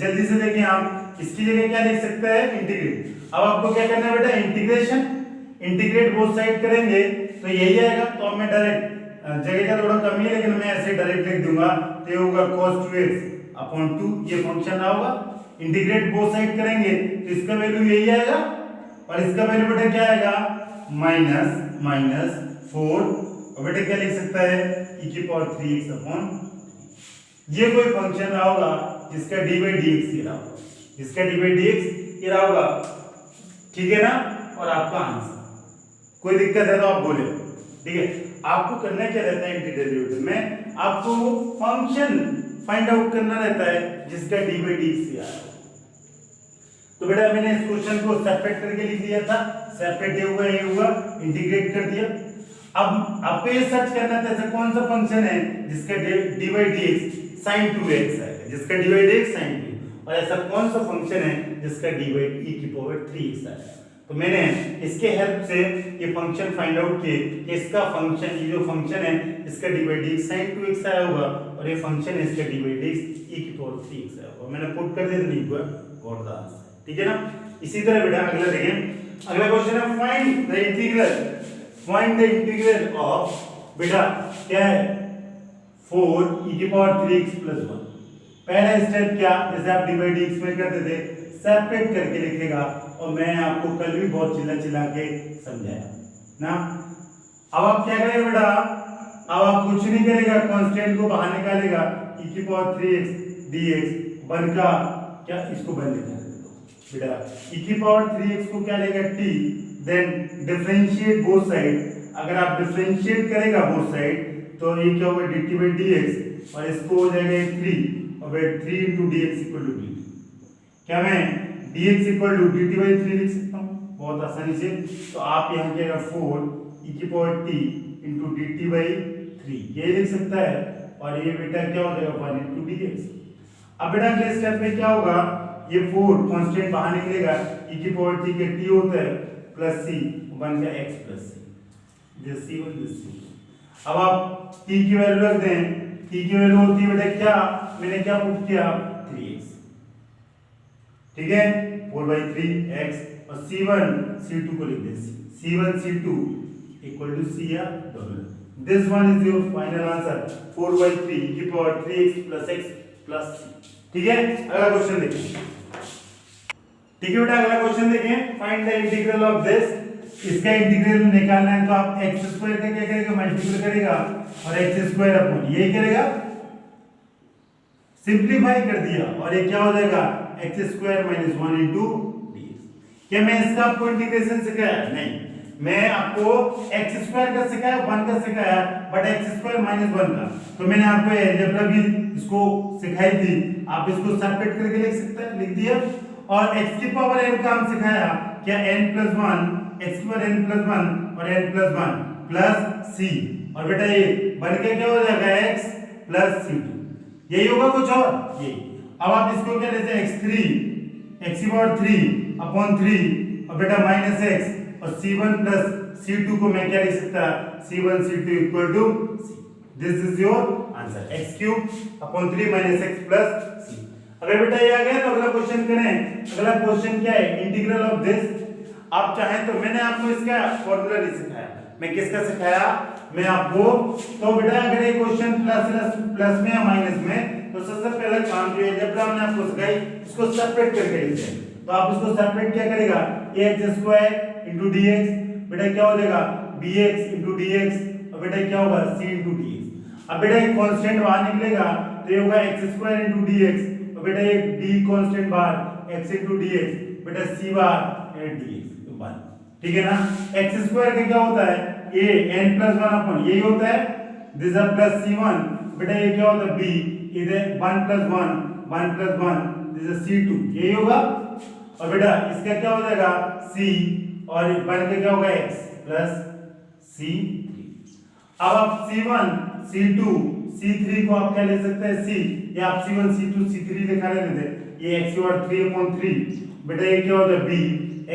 [SPEAKER 1] जल्दी से देखें आप, इसकी जगह क्या लिख सकते हैं इंटीग्रेट। अब आपको क्या करना है बेटा, इंटीग्रेट बोथ साइड करेंगे तो यही आएगा। तो अब मैं डायरेक्ट जगह का थोड़ा कमी है लेकिन मैं ऐसे डायरेक्ट लिख दूंगा, तो ये होगा cos 2x अपॉन 2, ये फंक्शन होगा। इंटीग्रेट बोथ साइड करेंगे तो इसका वैल्यू यही आएगा, और इसका वैल्यू बेटा क्या आएगा माइनस 4, और बेटा क्या लिख सकता है e की पावर 3x अपॉन, ये कोई फंक्शन रहा होगा जिसका dy dx ये रहा होगा, जिसका dy dx ये रहा होगा, ठीक है ना। और आपका आंसर, कोई दिक्कत है तो आप बोले, ठीक है। आपको करना क्या रहता है इंटीग्रेटिव में, आपको फंक्शन फाइंड आउट करना रहता है जिसका dy dx ये आया। तो बेटा मैंने इस क्वेश्चन को सेपरेट करके लिख दिया था, सेपरेट ये हुआ इंटीग्रेट कर दिया। अब आपको ये सर्च करना था ऐसा कौन सा फंक्शन है जिसका dy dx sin 2x है, जिसका dy dx sin 2, और ऐसा कौन सा फंक्शन है जिसका dy e की पावर 3x है। तो मैंने इसके हेल्प से ये फंक्शन फाइंड आउट किए कि इसका फंक्शन, ये जो फंक्शन है इसका dy dx sin 2x आया होगा, और ये फंक्शन है इसका dy dx e की पावर 3x आया होगा। मैंने पुट कर दिया तो नहीं हुआ, गॉट द आंसर, ठीक है ना। इसी तरह बेटा अगला देखें, अगला क्वेश्चन है फाइंड द इंटीग्रल ऑफ, बेटा क्या है 4 e की पावर 3x + 1। पहला स्टेप क्या, जैसे आप dy dx में करते थे सेपरेट करके लिखेगा, और मैं आपको कल भी बहुत चिल्ला के समझाया ना। अब आप क्या करेंगे बेटा, अब आप कुछ नहीं करेगा, कांस्टेंट को बाहर निकालेगा, e की पावर 3x dx 1 का क्या, इसको बंद लिखा बेटा, e की पावर 3x को क्या लेगा t, then differentiate both side. अगर आप डिफरेंशिएट करेगा बोथ साइड तो ये क्या होगा dt dx, और इसको हो जाएगा 3, और 3 × dx = dt। क्या मैं dx = dt/3 लिख सकता हूँ बहुत आसानी से। तो आप यहाँ क्या 4 e की पावर t × dt/3 ये लिख सकता है, और ये बेटा क्या हो जाएगा 1 × dx। अब बेटा अगले स्टेप में क्या होगा, ये 4 कांस्टेंट बाहर निकलेगा, e की पावर t के t होता है प्लस c 1 का x plus c, this c1 this c। अब आप t की वैल्यू रख दें t की वैल्यू होती है बेटा क्या, मैंने क्या पुट किया 3x, ठीक है 4/3x, और c1 c2 को लिख दे c1 c2 equal to c या double. This one is your final answer 4/3 की power 3x plus x plus c, ठीक है। अगला क्वेश्चन देखिए, ठीक है बेटा अगला क्वेश्चन देखें, find the integral of this. इसका इंटीग्रल निकालना है तो आप x स्क्वायर का क्या करेगा, मल्टीप्लाई करेगा और x स्क्वायर अपॉन ये करेगा, सिंपलीफाई कर दिया और ये क्या हो जाएगा x square minus 1 into dx। क्या मैं इसका आपको इंटीग्रेशन सिखाया? नहीं, मैं आपको x स्क्वायर का सिखाया, 1 का सिखाया, बट x स्क्वायर माइनस 1 का। तो मैंने आपको अलजेब्रा भी इसको सिखाई थी, आप इसको सेपरेट करके लिख सकते हैं, लिख दिया। और x की पावर n का हम सिखाया, क्या n प्लस 1, x की पावर n प्लस 1 और n प्लस 1 प्लस c, और बेटा ये बन के क्या हो जाएगा x प्लस c2, यही होगा कुछ और ये। अब आप इसको क्या लेते हैं x3, x की पावर 3 अपॉन 3 और बेटा माइनस x, और c1 प्लस c2 को मैं क्या लिख सकता, c1 c2 equal to c। This is your answer, x cube upon 3 minus x plus c। अगर बेटा ये आ गया तो अगला क्वेश्चन करें। अगला क्वेश्चन क्या है, इंटीग्रल ऑफ दिस। आप चाहें तो मैंने आपको इसका फॉर्मूला नहीं सिखाया, मैं किसका सिखाया, मैं आपको। तो बेटा अगर ये क्वेश्चन प्लस में या माइनस में, तो सबसे पहला काम जो है जब हमने आपको सिखाई इसको सेपरेट करके लिखते हैं। तो आप इसको सेपरेट क्या करेगा, ax स्क्वायर इनटू dx, बेटा क्या हो जाएगा bx इनटू dx, और बेटा क्या होगा c इनटू dx। अब बेटा एक कांस्टेंट बाहर निकलेगा तो ये होगा x स्क्वायर इनटू dx, और बेटा ये d कांस्टेंट बाहर x इनटू dx, बेटा c बाहर dx, ठीक है ना। x स्क्वायर का क्या होता है, a n प्लस 1 अपॉन यही होता है, दिस इज प्लस c1, बेटा ये क्या होता है b, इधर 1 प्लस 1 दिस इज c2, यही होगा। और बेटा इसका क्या हो जाएगा c, और बन के क्या होगा x प्लस c3। अब आप c1 c2 c3 को आप क्या ले सकते हैं c, या आप c1 c2 c3 लिखा लेते हैं, ये x और 3/3, बेटा ये क्या होता है b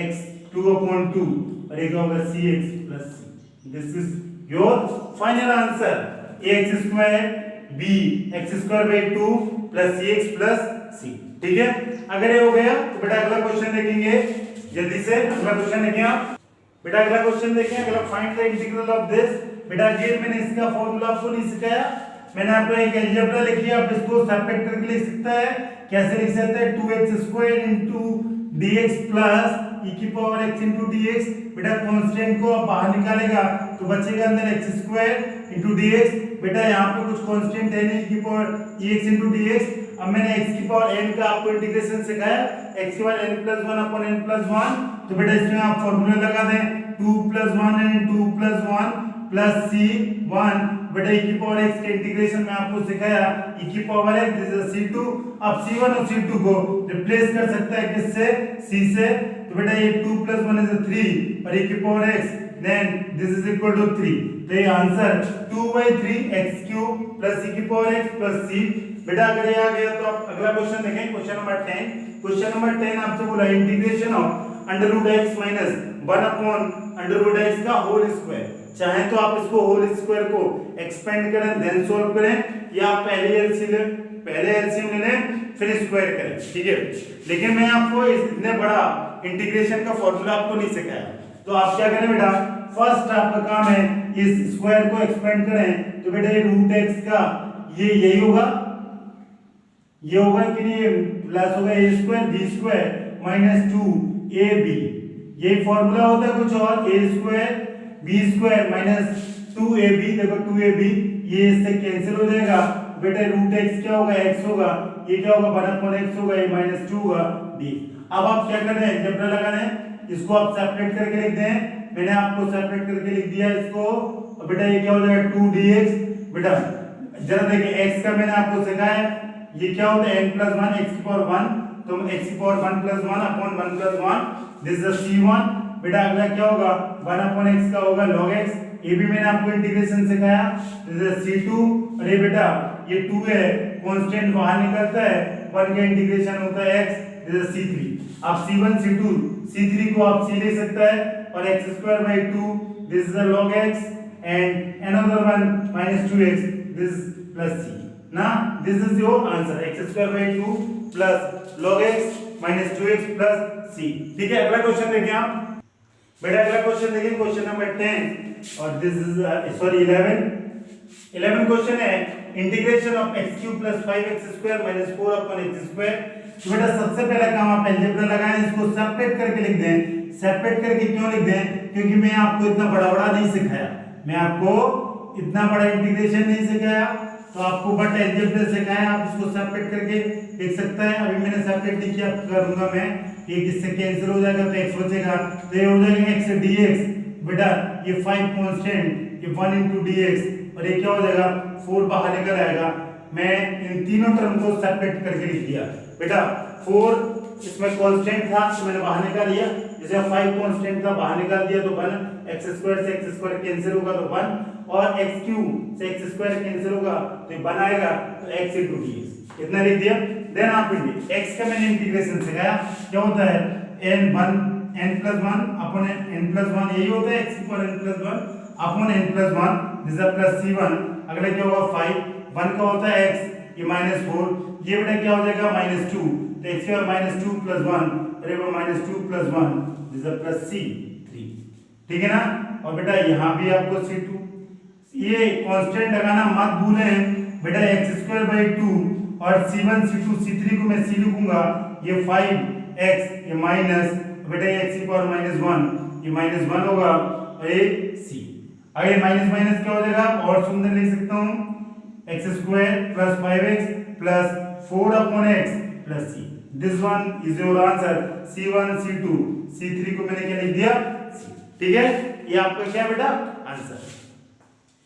[SPEAKER 1] x 2/2, और ये क्या होगा cx plus c। This is your final answer, ax square b x square by 2 plus cx plus c, ठीक है। अगर ये हो गया तो बेटा अगला क्वेश्चन देखेंगे जल्दी से। अगला क्वेश्चन देखें आप, बेटा अगला क्वेश्चन देखें, अगला find the integral of this. बेटा अगेन मैंने इसका फॉर्मूला आपको नहीं सिखाया, मैंने आपको एक अलजेब्रा लिखी है, आप इसको सेपरेट करके लिख सकता है। कैसे लिख सकते हैं, 2x square into dx plus e की पावर x इनटू dx। बेटा कांस्टेंट को आप बाहर निकालेगा तो बचेगा अंदर x स्क्वायर इनटू dx। बेटा यहाँ पे कुछ कांस्टेंट है नहीं, e की पावर ex इनटू dx। अब मैंने x की पावर n का आपको इंटीग्रेशन सिखाया, x की power n plus 1 upon n plus 1। तो बेटा इसमें आप फॉर्मूला लगा दें, 2 plus 1 and 2 plus 1 plus c1, बेटा e की पावर x के इंटीग्रेशन में आपको सिखाया e की power x, this is c2। अब c1 और c2 को रिप्लेस कर सकता है किससे, c से। तो बेटा ये 2 प्लस 1 इज 3 और e की power x, then this is equal to 3। तो ये answer 2/3 x cube plus e की पावर x प्लस c। बेटा अगर ये आ गया तो आप अगला क्वेश्चन देखें, क्वेश्चन नंबर 10। क्वेश्चन नंबर 10 आपसे बोला integration of under root x माइनस 1 अपॉन अंडर रूट x का होल स्क्वायर। चाहे तो आप इसको होल स्क्वायर को एक्सपेंड करें देन सॉल्व करें, या पहले एलसीएम ले लें फिर स्क्वायर करें, ठीक है। लेकिन मैं आपको इतने बड़ा इंटीग्रेशन का फॉर्मूला आपको नहीं सिखाया, तो आप क्या करें बेटा, फर्स्ट आपका काम है इस स्क्वायर को एक्सपेंड करें। तो बेटा ये रूट x का ये यही होगा, ये होगा कि नहीं, प्लस होगा a square b square minus 2ab, यही फॉर्मूला होता है कुछ और, a square b square minus 2ab, देखो 2ab ये इससे कैंसिल हो जाएगा। बेटा रूट x क्या होगा, x होगा, ये क्या होगा 1/x होगा, ये माइनस 2 होगा d। अब आप क्या कर रहे हैं, अलजेब्रा लगा रहे हैं, इसको आप सेपरेट करके लिख दें। मैंने आपको सेपरेट करके लिख दिया इसको, और बेटा ये क्या हो जाएगा 2dx। बेटा जरा देखिए x का मैंने आपको सिखाया, ये क्या होता है n प्लस 1 x की पावर 1, तो x की power 1 plus 1 upon 1 plus 1, this is c1। बेटा अगला क्या होगा, 1/x का होगा log x, ये भी मैंने आपको इंटीग्रेशन सिखाया, दिस इज c2। और ये बेटा ये 2 है, कांस्टेंट बाहर निकलता है, 1 का इंटीग्रेशन होता है x, दिस इज c3। आप c1 c2 c3 को आप c ले सकता है, और x² by 2 this is log x, and another one minus 2x, this plus c. Now this is your answer, x square by 2 plus log x minus 2x plus c. ठीक है, अगला question देखिए आप बेटा, अगला क्वेश्चन देखिए, question number 10 और this is sorry 11 question है integration of x cube plus 5x square minus 4 upon x square. तो बेटा सबसे पहला काम आप अलजेब्रा लगाएं, इसको सेपरेट करके लिख दें। सेपरेट करके क्यों लिख दें? क्योंकि मैं आपको इतना बड़ा नहीं सिखाया, मैं आपको इतना बड़ा इंटीग्रेशन नहीं सिखाया, तो आपको बट अलजेब्रा सिखाया, आप इसको सेपरेट करके लिख सकते हैं। अभी मैंने सेपरेट लिखी, अब करूंगा मैं, एक इससे कैंसिल हो जाएगा तो x बचेगा, तो ये हो जाएगा x dx। बेटा ये 5 कांस्टेंट, ये 1 into dx और ये क्या हो जाएगा 4 बाहर निकल आएगा। मैं इन तीनों टर्म को सेपरेट करके लिख दिया। बेटा 4 इसमें कांस्टेंट था तो मैंने बाहर निकाल दिया, जैसे 5 कांस्टेंट था बाहर निकाल दिया तो 1, x स्क्वायर से x स्क्वायर कैंसिल होगा तो 1 और x क्यूब से x स्क्वायर कैंसिल होगा तो 1 आएगा, तो x into dx इतना लिख दिया। देन आप x का मैंने इंटीग्रेशन सिखाया, क्या होता है n plus 1 upon n plus 1, यही होता है x equal n plus 1 upon n plus 1, this is plus c1। अगला क्या होगा 5, 1 का होता है x, ये -4, ये बेटा क्या हो जाएगा -2, तो x और -2 plus 1 और ये -2 plus 1, this is plus c3। ठीक है ना, और बेटा यहाँ भी आपको c2, ये कांस्टेंट लगाना मत भूलें बेटा, x स्क्वायर बाई 2 और c1 c2 c3 को मैं c लिखूंगा, ये 5x ये माइनस बेटा ये x की पावर -1, ये -1 होगा और ये c। अगर माइनस माइनस क्या हो जाएगा, और सुंदर लिख सकता हूँ x square plus 5x plus 4 upon x plus c। This one is your answer, c1 c2 c3 को मैंने क्या लिख दिया c। ठीक है, ये आपका क्या बेटा आंसर।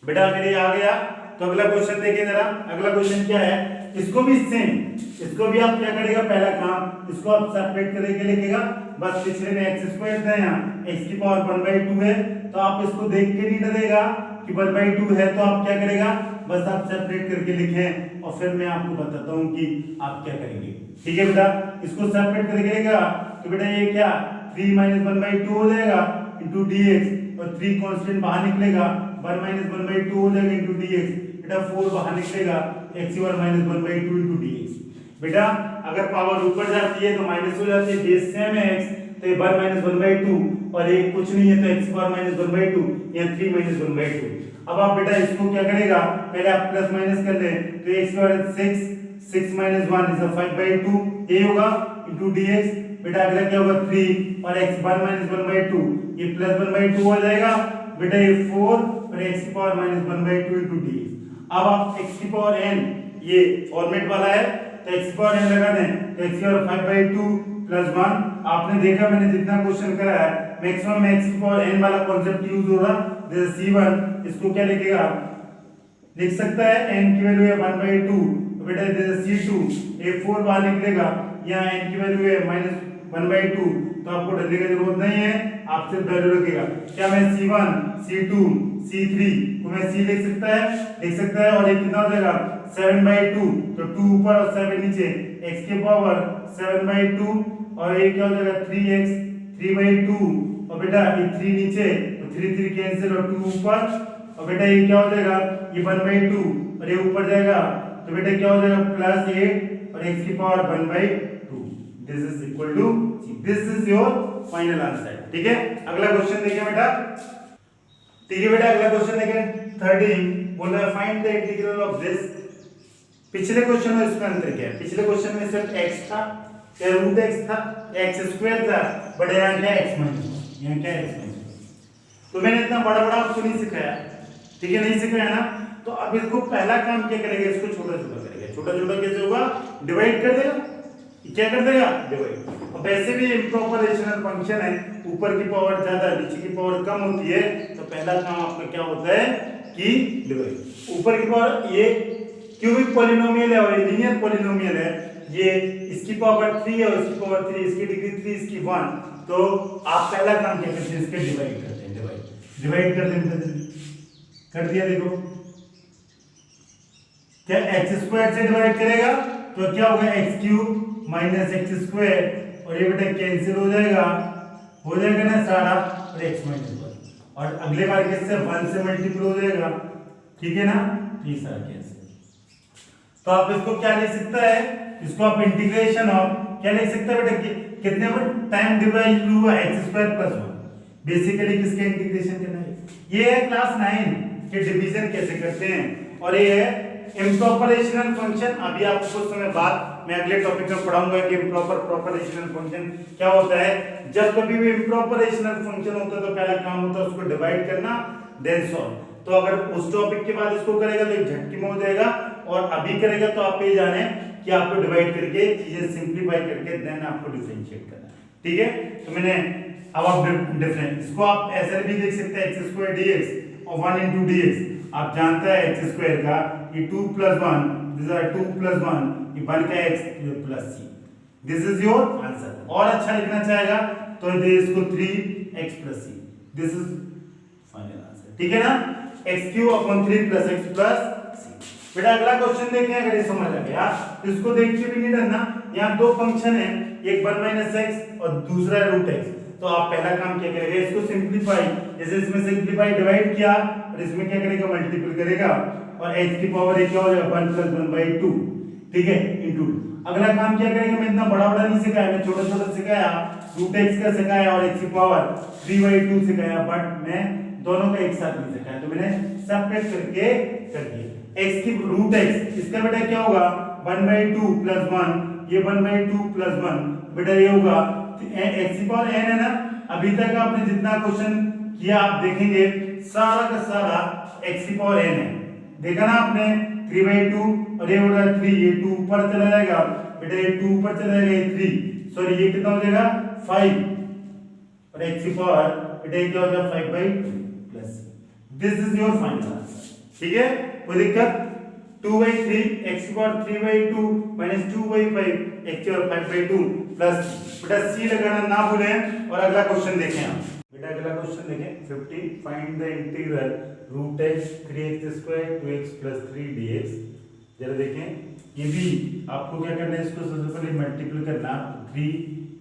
[SPEAKER 1] बेटा अगर ये आ गया तो अगला क्वेश्चन देखिए जरा, अगला क्वेश्चन क्या है, इसको भी सेम, इसको भी आप क्या करेगा, पहला काम इसको आप सेपरेट करके लिखेगा। बस पिछले में x स्क्वायर था, यहाँ x की पावर 1/2 है, तो आप इसको देख के नहीं डरेगा कि 1/2 है, तो आप क्या करेगा, बस आप सेपरेट करके लिखें और फिर मैं आपको बताता हूँ कि आप क्या करेंगे। ठीक है बेटा, इसको सेपरेट करके लिखेगा तो बेटा ये क्या 3 - 1/2 हो जाएगा इंटू dx, और 3 कांस्टेंट बाहर निकलेगा, 1 - 1/2 हो जाएगा इंटू dx, बेटा 4 बाहर निकलेगा, x और -1/2 इंटू dx। बेटा अगर पावर ऊपर जाती है तो माइनस हो जाती है, बेस सेम है x, तो ये 1 - 1/2 और एक कुछ नहीं है तो x पावर -1/2, यहाँ 3 - 1/2। अब आप बेटा इसको क्या करेगा, पहले आप प्लस माइनस कर ले, तो x पावर 6 - 1 इज 5/2, ये होगा इंटू dx। बेटा अगला क्या होगा 3 और x 1 - 1/2, ये प्लस 1/2 हो जाएगा, बेटा ये 4 और x की पावर -1/2 इंटू dx। अब आप x की पावर n, ये फॉर्मेट वाला है तो x की पावर n लगा दें, तो x की पावर 5/2 प्लस 1। आपने देखा मैंने जितना क्वेश्चन करा है मैक्सिमम में x की पावर n वाला कांसेप्ट यूज हो रहा, जैसे c1 इसको क्या लिखेगा, लिख सकता है n की वैल्यू है 1/2, तो बेटा जैसे c2 ये 4 बाहर निकलेगा, यहाँ n की वैल्यू है -1/2, तो आपको डरने की जरूरत नहीं है, आप सिर्फ वैल्यू रखिएगा। क्या मैं c1 c2 c3 को मैं c लिख सकता है और ये कितना हो जाएगा 7/2, तो 2 ऊपर और 7 नीचे, x की पावर 7/2 और ये क्या हो जाएगा 3x 3/2, और बेटा ये 3 नीचे तो 3 कैंसिल और 2 ऊपर, और बेटा ये क्या हो जाएगा ये 1/2 और ये ऊपर जाएगा, तो बेटा क्या हो जाएगा +8 और x की power 1/2, this is equal to c। This is your final answer. ठीक है, अगला क्वेश्चन देखिए बेटा। ठीक है बेटा, अगला क्वेश्चन देखें 13, बोल रहा है find the integral of this. पिछले क्वेश्चन में इसका अंतर क्या है, पिछले क्वेश्चन में सिर्फ x था या रूट x था, x स्क्वायर था, बट यहाँ क्या x माइनस, यहाँ क्या x माइनस। तो मैंने इतना बड़ा आपको नहीं सिखाया, ठीक है, नहीं सिखाया ना, तो अब इसको पहला काम क्या करेगा, इसको छोटा छोटा करेगा। छोटा छोटा कैसे होगा, डिवाइड कर देगा, क्या कर देगा डिवाइड। अब वैसे भी इम्प्रॉपर रेशनल फंक्शन है, ऊपर की पावर ज्यादा नीचे की पावर कम होती है, तो पहला काम आपका क्या होता है कि डिवाइड। ऊपर की पावर ये क्यूबिक पॉलिनोमियल है और ये लीनियर पॉलिनोमियल है, ये इसकी पावर 3 है और इसकी पावर 3, इसकी डिग्री 3 इसकी 1, तो आप पहला काम क्या करते हैं, इसके डिवाइड करते हैं। डिवाइड कर देंगे, कर दिया। देखो क्या x स्क्वायर से डिवाइड करेगा तो क्या होगा x cube minus x square, और ये बेटा कैंसिल हो जाएगा ना सारा, और x माइनस 1, और अगले बार कैसे 1 से मल्टीपल हो जाएगा, ठीक है ना, ये सारा कैंसिल। तो आप इसको क्या लिख सकते हैं, इसको आप इंटीग्रेशन ऑफ क्या लिख सकते हैं बेटा, कितने पर टाइम डिवाइड हुआ x² + 1। बेसिकली किसके इंटीग्रेशन करना है, ये है क्लास 9 के डिवीजन कैसे करते हैं, और ये है इम्प्रॉपर रेशनल फंक्शन। अभी आपको कुछ समय बाद मैं अगले टॉपिक में पढ़ाऊंगा कि इम्प्रॉपर प्रॉपर रेशनल फंक्शन क्या होता है। जब कभी भी इम्प्रॉपर रेशनल फंक्शन होता है तो पहला काम होता है उसको डिवाइड करना, देन सॉल्व। तो अगर उस टॉपिक के बाद इसको करेगा तो एक झटके में हो जाएगा, और अभी करेगा तो आप ये जाने कि आपको डिवाइड करके चीजें सिंपलीफाई करके देन आपको डिफरेंशिएट करना है, ठीक है। तो मैंने अब आप डिफरेंस इसको आप ऐसे भी देख सकते हैं x² dx और 1 * dx। आप जानते हैं x² का ये 2 + 1, दिस आर 2 + 1, ये 1 का x + c, this is your answer. और अच्छा लिखना चाहेगा तो दे इसको 3x + c, this is final answer, ठीक है ना। x³ / 3 + x + c। बेटा अगला क्वेश्चन देखें, अगर ये समझ आ गया तो इसको देख के भी नहीं डरना। यहाँ दो फंक्शन है, एक 1 - x और दूसरा √x। तो आप पहला काम क्या करेगा, इसको सिंपलीफाई, जैसे इसमें सिंपलीफाई डिवाइड किया और इसमें क्या करेगा, मल्टीपल करेगा, और x की पावर क्या हो जाएगा 1 + 1/2, ठीक है, इनटू। अगला काम क्या करेगा, मैं इतना बड़ा बड़ा नहीं सिखाया, मैं छोटा छोटा सिखाया, √x का सिखाया और x की पावर 3/2 सिखाया, बट मैं दोनों का एक साथ नहीं सिखाया, तो मैंने सेपरेट करके कर दिया। x की √x, इसका बेटा क्या होगा 1/2 + 1, ये 1/2 + 1, बेटा ये होगा x की पावर n है ना। अभी तक आपने जितना क्वेश्चन किया आप देखेंगे सारा का सारा x की पावर n है, देखा ना आपने 3/2, और ये हो रहा है 3, ये 2 ऊपर चला जाएगा बेटा, ये 2 ऊपर चला जाएगा, ये 3, सॉरी ये कितना हो जाएगा 5, और x की पावर बेटा ये क्या हो जाएगा 5/2 plus, this is your final answer, ठीक है। कोई दिक्कत, 2/3 x की पावर 3/2 - 2/5 x की पावर 5/2 प्लस, बेटा c लगाना ना भूलें। और अगला क्वेश्चन देखें आप, बेटा अगला क्वेश्चन देखें 50, find the integral √x 3x² 2x + 3 dx। जरा देखें, ये भी आपको क्या करना है, इसको सबसे पहले मल्टीपल करना, 3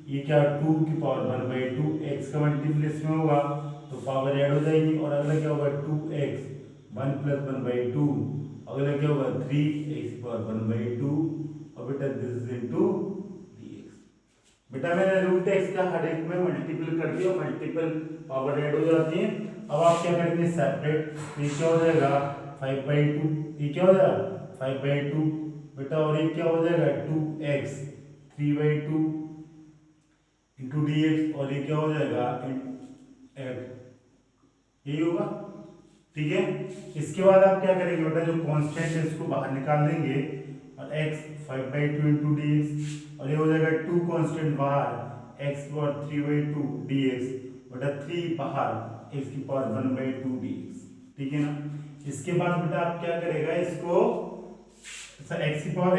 [SPEAKER 1] ये क्या 2 की पावर 1/2, x का मल्टीपल इसमें होगा तो पावर ऐड हो जाएगी, और अगला क्या होगा 2x 1 + 1/2, अगला क्या होगा 3x की पावर 1/2, और बेटा दिस इज इनटू dx। बेटा मैंने √x का हर एक में मल्टीपल कर दिया, मल्टीपल पावर ऐड हो जाती है। अब आप क्या करेंगे सेपरेट, ये क्या हो जाएगा 5/2, ये क्या हो जाएगा 5/2 बेटा, और ये क्या हो जाएगा 2x 3/2 इंटू dx, और ये क्या हो जाएगा यही होगा, ठीक है। इसके बाद आप क्या करेंगे बेटा, जो कांस्टेंट है इसको बाहर निकाल देंगे, और x 5/2 इंटू dx, और ये हो जाएगा 2 कांस्टेंट बाहर, x की पावर 3/2 dx, बेटा 3 बाहर, x की पावर 1/2 dx, ठीक है ना। इसके बाद बेटा आप क्या करेगा, इसको x की पावर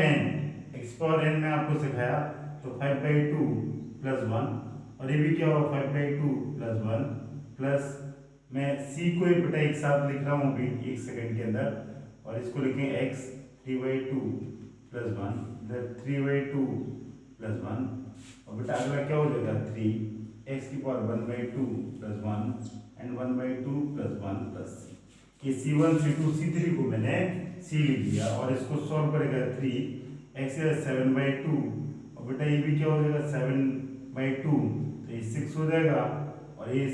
[SPEAKER 1] n में आपको सिखाया, तो 5/2 + 1, और ये भी क्या होगा 5/2 + 1 प्लस, मैं c को बेटा एक साथ लिख रहा हूँ अभी 1 सेकंड के अंदर, और इसको लिखें x 3/2 + 1, इधर 3/2 + 1, और बेटा अगला क्या हो जाएगा 3, x की पावर 1/2 + 1 एंड 1/2 + 1 + c। ये c1 c2 c3 को मैंने c लिख दिया, और इसको सॉल्व करेगा 3, x है 7/2, और बेटा ये भी क्या हो जाएगा 7/2, तो ये 6 हो जाएगा, और ये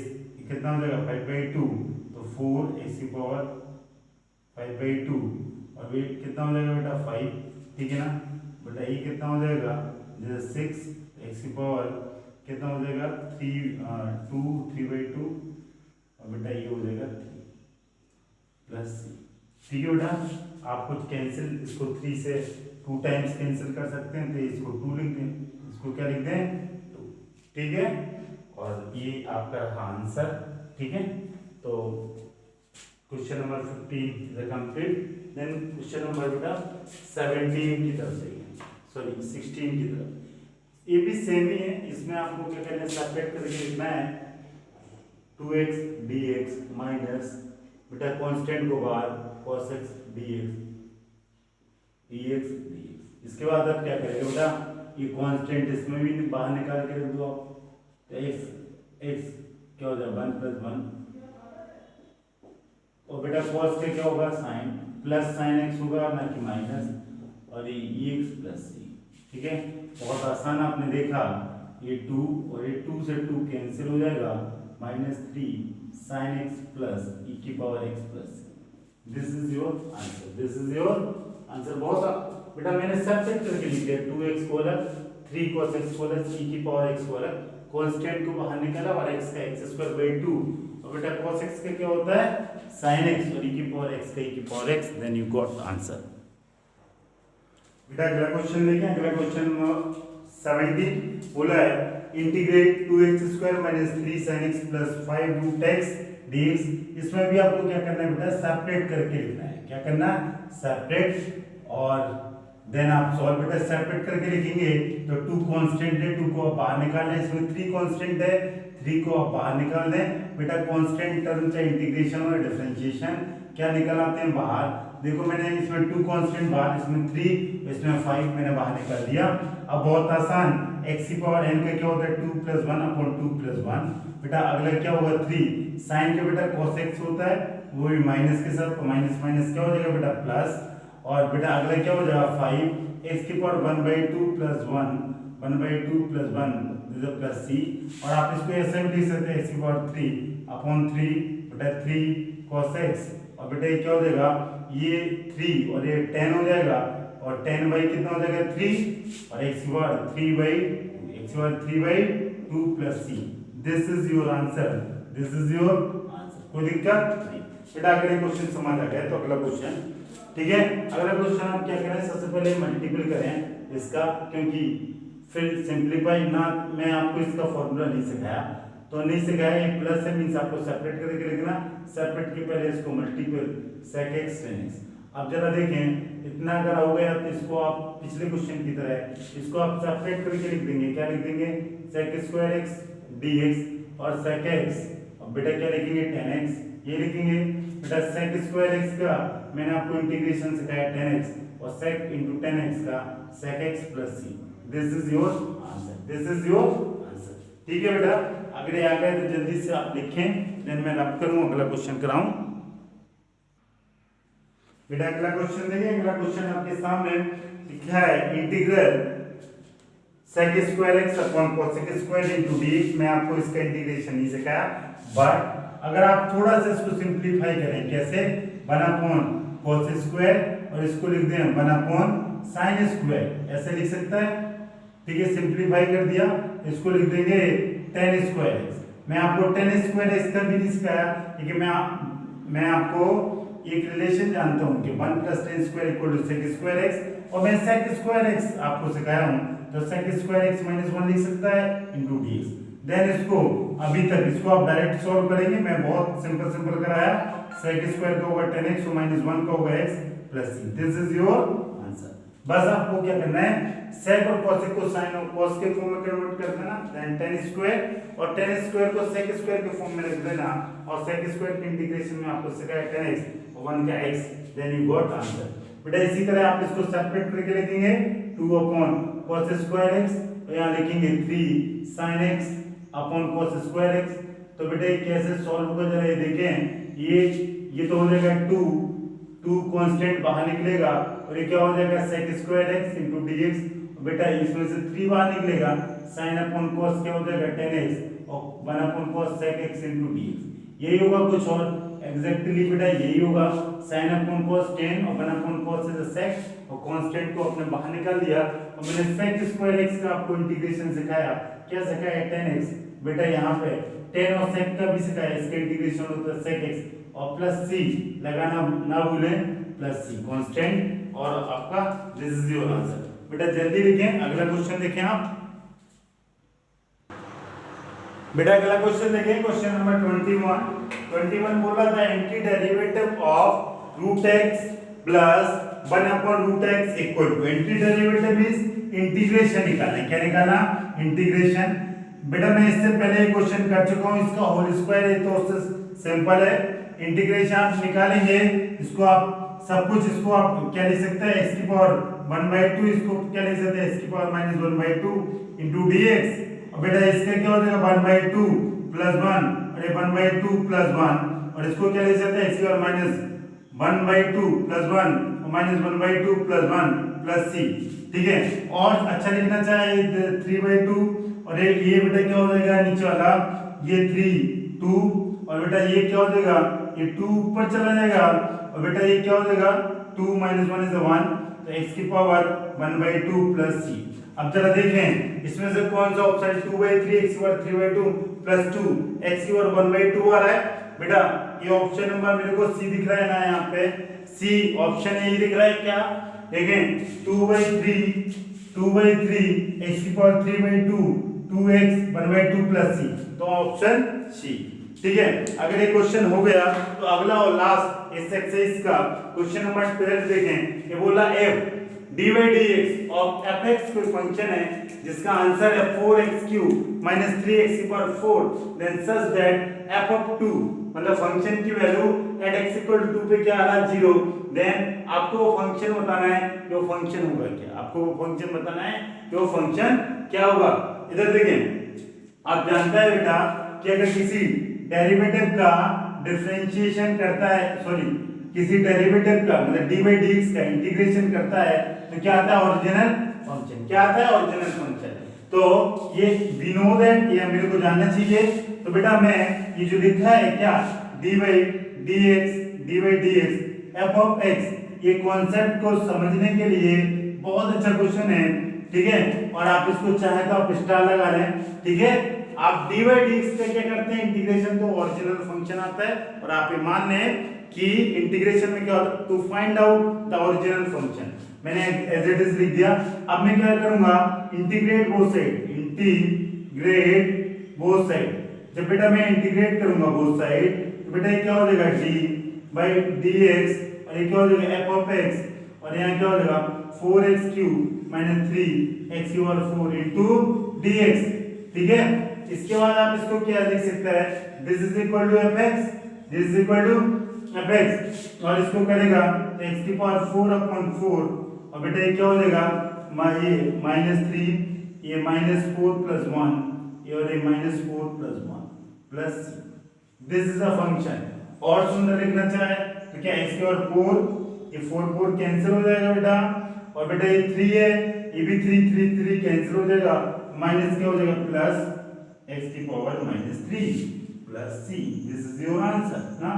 [SPEAKER 1] कितना हो जाएगा 5/2, तो 4 x की पावर 5/2, और ये कितना हो जाएगा बेटा 5, ठीक है ना। बेटा ये कितना हो जाएगा जैसे 6 x की पावर कितना हो जाएगा 2 3/2, और बेटा ये हो जाएगा 3 प्लस c, ठीक है बेटा। आप कुछ कैंसिल, इसको 3 से 2 टाइम्स कैंसिल कर सकते हैं, तो इसको 2 लिख दें, इसको क्या लिख दें 2, ठीक है। और ये आपका रहा आंसर, ठीक है। तो question number 15 is complete. Then question number बेटा 17 की तरफ जाइए, सॉरी 16 की तरफ। ये भी सेम ही है, इसमें आपको क्या करना है सेपरेट करके लिखना है 2x dx माइनस बेटा कांस्टेंट को बाहर cos x dx dx। इसके बाद आप क्या करेंगे बेटा, ये कांस्टेंट इसमें भी बाहर निकाल के रख दो आप, तो x क्या हो जाएगा 1 + 1, और बेटा cos के क्या होगा साइन, प्लस साइन x होगा ना कि माइनस, और ये एक्स प्लस सी। ठीक है, बहुत आसान आपने देखा। ये 2 और ये 2 से 2 कैंसिल हो जाएगा, -3 sin x प्लस e की power x plus. This is your answer, this is your answer. बहुत बेटा मैंने सब्ट्रैक्ट करके लिख दिया, 2x को अलग, 3 cos x को अलग, e की पावर x को अलग, कांस्टेंट को बाहर निकाला और x का x²/2। और बेटा cos x का क्या होता है sin x और e की पावर x का e की power x, then you got answer. बेटा अगला क्वेश्चन देखें, अगला क्वेश्चन 17 बोला है integrate 2x² - 3 sin x + 5 root x dx। इसमें भी आपको क्या करना है बेटा, सेपरेट करके लिखना है। क्या करना, सेपरेट, और देन आप सॉल्व बेटा सेपरेट करके लिखेंगे तो 2 कांस्टेंट है, 2 को आप बाहर निकाल लें, इसमें 3 कांस्टेंट है, 3 को आप बाहर निकाल दें। बेटा कांस्टेंट टर्म चाहे इंटीग्रेशन और डिफरेंशिएशन, क्या निकल आते हैं बाहर। देखो मैंने इसमें 2 कांस्टेंट बाहर, इसमें 3, इसमें 5 मैंने बाहर निकाल दिया। अब बहुत आसान, x की पावर n का क्या होता है 2 + 1 / 2 + 1। बेटा अगला क्या होगा 3 sin का बेटा cos x होता है, वो भी माइनस के साथ, तो माइनस माइनस क्या हो जाएगा बेटा प्लस। और बेटा अगला क्या हो जाएगा 5 x की पावर 1/2 + 1 1/2 + 1 प्लस c। और आप इसको ऐसे भी लिख सकते हैं x की पावर 3/3 बेटा 3 cos x। और बेटा ये क्या हो जाएगा, ये 3 और ये 10 हो जाएगा, और 10 बाई कितना हो जाएगा 3, और x की power 3/2 plus c। This is your answer, this is your answer. कोई दिक्कत नहीं बेटा। अगले क्वेश्चन समझ आ गया तो अगला क्वेश्चन, ठीक है। अगला क्वेश्चन आप क्या करें, सबसे पहले मल्टीपल करें इसका, क्योंकि फिर सिंप्लीफाई ना, मैं आपको इसका फॉर्मूला नहीं सिखाया, तो नहीं सिखाया। ये प्लस है मींस आपको सेपरेट करके लिखना, सेपरेट के पहले इसको multiple sec x tan x। अब जरा देखें, इतना अगर हो गया तो इसको आप पिछले क्वेश्चन की तरह इसको आप सेपरेट करके लिख देंगे। क्या लिख देंगे, sec² x dx और sec x। अब बेटा क्या लिखेंगे, tan x, ये लिखेंगे बेटा sec² x का मैंने आपको इंटीग्रेशन सिखाया tan x, और sec * tan x का sec x + c। This is your answer, this is your answer. ठीक है बेटा, अगले आ गए तो जल्दी से आप लिखें, देन मैं रब करूं, अगला क्वेश्चन कराऊं। बेटा अगला क्वेश्चन देखिए, अगला क्वेश्चन आपके सामने लिखा है integral sec² x / cos² dx। मैं आपको इसका इंटीग्रेशन नहीं सिखाया, बट अगर आप थोड़ा सा इसको सिंप्लीफाई करें, कैसे, 1/cos² और इसको लिख दें 1/sin², ऐसे लिख सकता है। ठीक है, सिंप्लीफाई कर दिया, इसको लिख देंगे tan² x। मैं आपको tan² x का भी नहीं सिखाया, क्योंकि मैं आपको एक रिलेशन जानता हूं कि 1 + tan² = sec² x, और मैं sec² x आपको सिखाया हूं, तो sec² x - 1 लिख सकता है * dx। देन इसको अभी तक इसको आप डायरेक्ट सॉल्व करेंगे, मैं बहुत सिंपल कराया। sec² का होगा tan x और -1 का होगा x + c। This is your answer. बस आपको क्या करना है, sec और cos को sin और cos के फॉर्म में कन्वर्ट कर देना, देन tan² और tan² को sec² के फॉर्म में रख देना, और sec² के इंटीग्रेशन में आपको सिखाया tan x और 1 का x, then you got answer. बेटा इसी तरह आप इसको सेपरेट करके लिखेंगे 2/cos² x, और यहाँ लिखेंगे 3 sin x / cos² x। तो बेटा ये कैसे सॉल्व होगा जरा ये देखें, ये तो हो जाएगा 2 कांस्टेंट बाहर निकलेगा, और ये क्या हो जाएगा sec² x * dx। बेटा इसमें से 3 बाहर निकलेगा, sin / cos क्या हो जाएगा tan x, और 1/cos sec x * dx। यही होगा, कुछ और एग्जैक्टली बेटा यही होगा, sin / cos tan और 1/cos is a sec, और कांस्टेंट को आपने बाहर निकाल दिया। और मैंने sec² x का आपको इंटीग्रेशन सिखाया, क्या सिखाया tan x। बेटा यहाँ पे tan और sec का भी सिखाया, इसका इंटीग्रेशन होता है sec x, और प्लस c लगाना ना भूलें, प्लस c कांस्टेंट, और आपका दिस इज योर आंसर। बेटा जल्दी लिखें, अगला क्वेश्चन देखें आप। बेटा अगला क्वेश्चन देखें, क्वेश्चन नंबर 21 बोला था anti derivative of √x + 1/√x = anti derivative means integration निकालना। क्या निकालना, इंटीग्रेशन। बेटा मैं इससे पहले क्वेश्चन कर चुका हूं, इसका होल स्क्वायर है, तो उससे सिंपल है। इंटीग्रेशन आप निकालेंगे, इसको आप सब कुछ इसको आप क्या लिख सकते हैं, x की पावर 1/2, इसको क्या लिख सकते हैं, x की पावर -1/2 * dx। और बेटा इसका क्या हो जाएगा 1/2 + 1, और ये 1/2 + 1, और इसको क्या लिख सकते हैं x की power 1/2 plus 1 minus 1/2 plus 1 plus C, ठीक है। और अच्छा लिखना चाहे 3/2 और ये बेटा क्या हो जाएगा नीचे वाला ये 3 2 और बेटा ये क्या हो जाएगा ये 2 ऊपर चला जाएगा और बेटा ये क्या हो जाएगा 2 माइनस 1 इज 1, तो x की पावर 1/2 प्लस सी। अब जरा देखें इसमें से कौन सा ऑप्शन 2/3 x की पावर 3/2 प्लस 2 x की पावर 1/2 आ रहा है बेटा। ये ऑप्शन नंबर मेरे को सी दिख रहा है ना, यहाँ पे सी ऑप्शन ए दिख रहा है क्या, देखें 2/3 x की पावर 3/2 2x 1/2 प्लस सी, तो ऑप्शन सी, ठीक है। अगर ये क्वेश्चन हो गया तो अगला और लास्ट इस एक्सरसाइज का क्वेश्चन नंबर 12 देखें। ये बोला f dy/dx ऑफ fx कोई फंक्शन है जिसका आंसर है 4x³ माइनस 3x की power 4, then such that f of 2 मतलब फंक्शन की value at x equal to 2 पे क्या आ रहा है 0, देन आपको वो फंक्शन बताना है कि वो फंक्शन होगा क्या, आपको वो फंक्शन बताना है कि वो फंक्शन क्या होगा। इधर देखें आप जानता है बेटा कि अगर किसी डेरिवेटिव का डिफरेंशिएशन करता है किसी डेरिवेटिव का मतलब dy/dx का इंटीग्रेशन करता है तो क्या आता है ओरिजिनल फंक्शन, क्या आता है ओरिजिनल फंक्शन। तो ये वी नो दैट, ये मेरे को जानना चाहिए। तो बेटा मैं ये जो लिखा है क्या dy/dx f ऑफ x, ये कॉन्सेप्ट को समझने के लिए बहुत अच्छा क्वेश्चन है, ठीक है। और आप इसको चाहे तो आप स्टार लगा लें, ठीक है। आप dy/dx का क्या करते हैं इंटीग्रेशन, तो ओरिजिनल फंक्शन आता है और आप ये मान लें कि इंटीग्रेशन में क्या होता है to find out the original function, मैंने एज इट इज लिख दिया। अब मैं क्या करूंगा इंटीग्रेट बोथ साइड, जब बेटा मैं इंटीग्रेट करूंगा बोथ साइड तो बेटा ये क्या हो जाएगा d/dx और ये क्या हो जाएगा f ऑफ x और यहाँ क्या हो जाएगा 4x³ माइनस 3x की पावर 4 इनटू dx, ठीक है। इसके बाद आप इसको क्या लिख सकते हैं this is equal to fx, this is equal to fx और इसको करेगा x की पावर 4/4 और बेटा ये क्या हो जाएगा ये -3 ये -4 प्लस 1 ये और ये -4 plus 1 plus this is a function. और सुंदर लिखना चाहे तो क्या x की पावर 4 ये 4 कैंसिल हो जाएगा बेटा और बेटा ये 3 है ये भी 3 कैंसिल हो जाएगा, माइनस क्या हो जाएगा प्लस x की power -3 plus c, this is your answer ना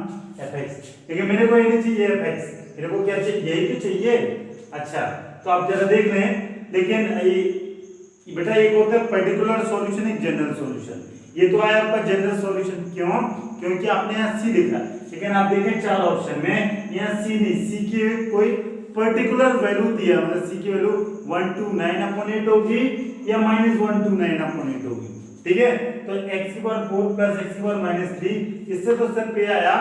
[SPEAKER 1] fx। ठीक है मेरे को ये नहीं चाहिए fx, मेरे को क्या चाहिए यही तो चाहिए। अच्छा तो आप जरा देख लें, लेकिन ये बेटा एक होता है पर्टिकुलर सॉल्यूशन एक जनरल सॉल्यूशन, ये तो आया आपका जनरल सॉल्यूशन, क्यों क्योंकि आपने यहाँ c लिखा, लेकिन आप देखें चार ऑप्शन में यहाँ c नहीं, c की कोई पर्टिकुलर वैल्यू दिया मतलब c की वैल्यू 129/8 होगी या -129/8 होगी, ठीक है। तो x की पावर 4 प्लस x की पावर -3 इससे तो सर पे आया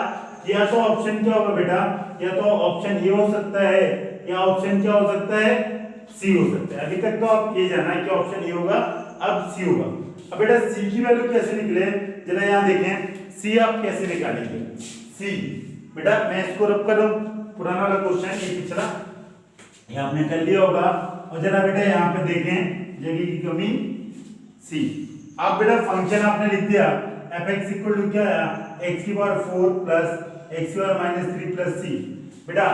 [SPEAKER 1] या तो ऑप्शन क्या होगा बेटा, या तो ऑप्शन ए हो सकता है या ऑप्शन क्या हो सकता है सी हो सकता है। अभी तक तो आप ये जाना है कि ऑप्शन ए होगा अब सी होगा। अब बेटा सी की वैल्यू कैसे निकले जरा यहाँ देखें, सी आप कैसे निकालेंगे सी, बेटा मैं इसको रब करूं पुराना वाला क्वेश्चन ये पिछला ये आपने कर लिया होगा और जरा बेटा यहाँ पे देखें जगह की कमी सी। आप बेटा फंक्शन आपने लिख दिया fx इक्वल टू क्या है x की पावर 4 प्लस x की पावर -3 प्लस c। बेटा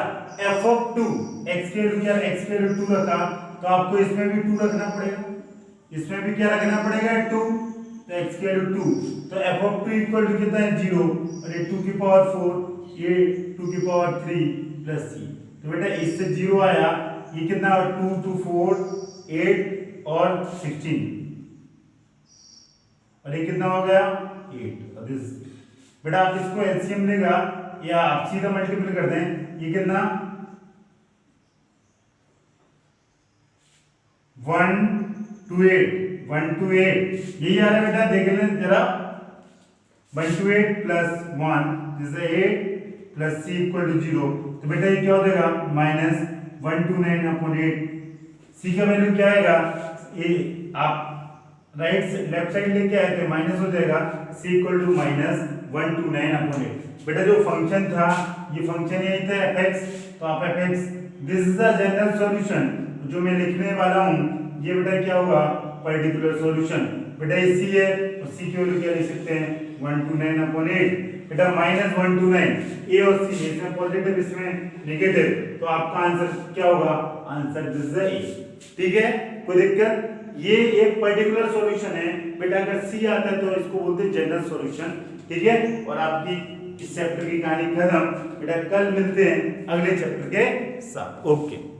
[SPEAKER 1] f ऑफ 2 x की वैल्यू क्या x की वैल्यू 2 रखा तो आपको इसमें भी 2 रखना पड़ेगा, इसमें भी क्या रखना पड़ेगा 2, तो x की वैल्यू 2 तो f ऑफ 2 इक्वल टू कितना है 0 और ये 2 की पावर 4 ये 2 की पावर 3 प्लस c। तो बेटा इससे 0 आया, ये कितना 2 2 4 8 और 16 और ये कितना हो गया 8 और दिस बेटा आप इसको एलसीएम लेगा या आप सीधा मल्टीपल कर दें, ये कितना 1 to 8 यही आ रहा है बेटा, देख लें जरा 1 to 8 प्लस 1 जैसे 8 प्लस c इक्वल टू 0, तो बेटा ये क्या हो जाएगा -129/8। c का वैल्यू क्या आएगा, ये आप लेफ्ट साइड लेके आए थे माइनस हो जाएगा c इक्वल टू -129/8। बेटा जो फंक्शन था ये फंक्शन यही था fx, तो आप fx this is the general solution, जो मैं लिखने वाला हूँ ये बेटा क्या होगा पर्टिकुलर सॉल्यूशन। बेटा ये c है तो c की वैल्यू क्या लिख सकते हैं 129/8। बेटा -129 ए और सी, इसमें पॉजिटिव इसमें नेगेटिव, तो आपका आंसर क्या होगा? Answer this is a. ठीक है, कोई दिक्कत? ये एक पर्टिकुलर सॉल्यूशन है बेटा, अगर सी आता है तो इसको बोलते हैं जनरल सॉल्यूशन। ठीक है, और आपकी इस चैप्टर की कहानी खत्म बेटा, कल मिलते हैं अगले चैप्टर के साथ। ओके।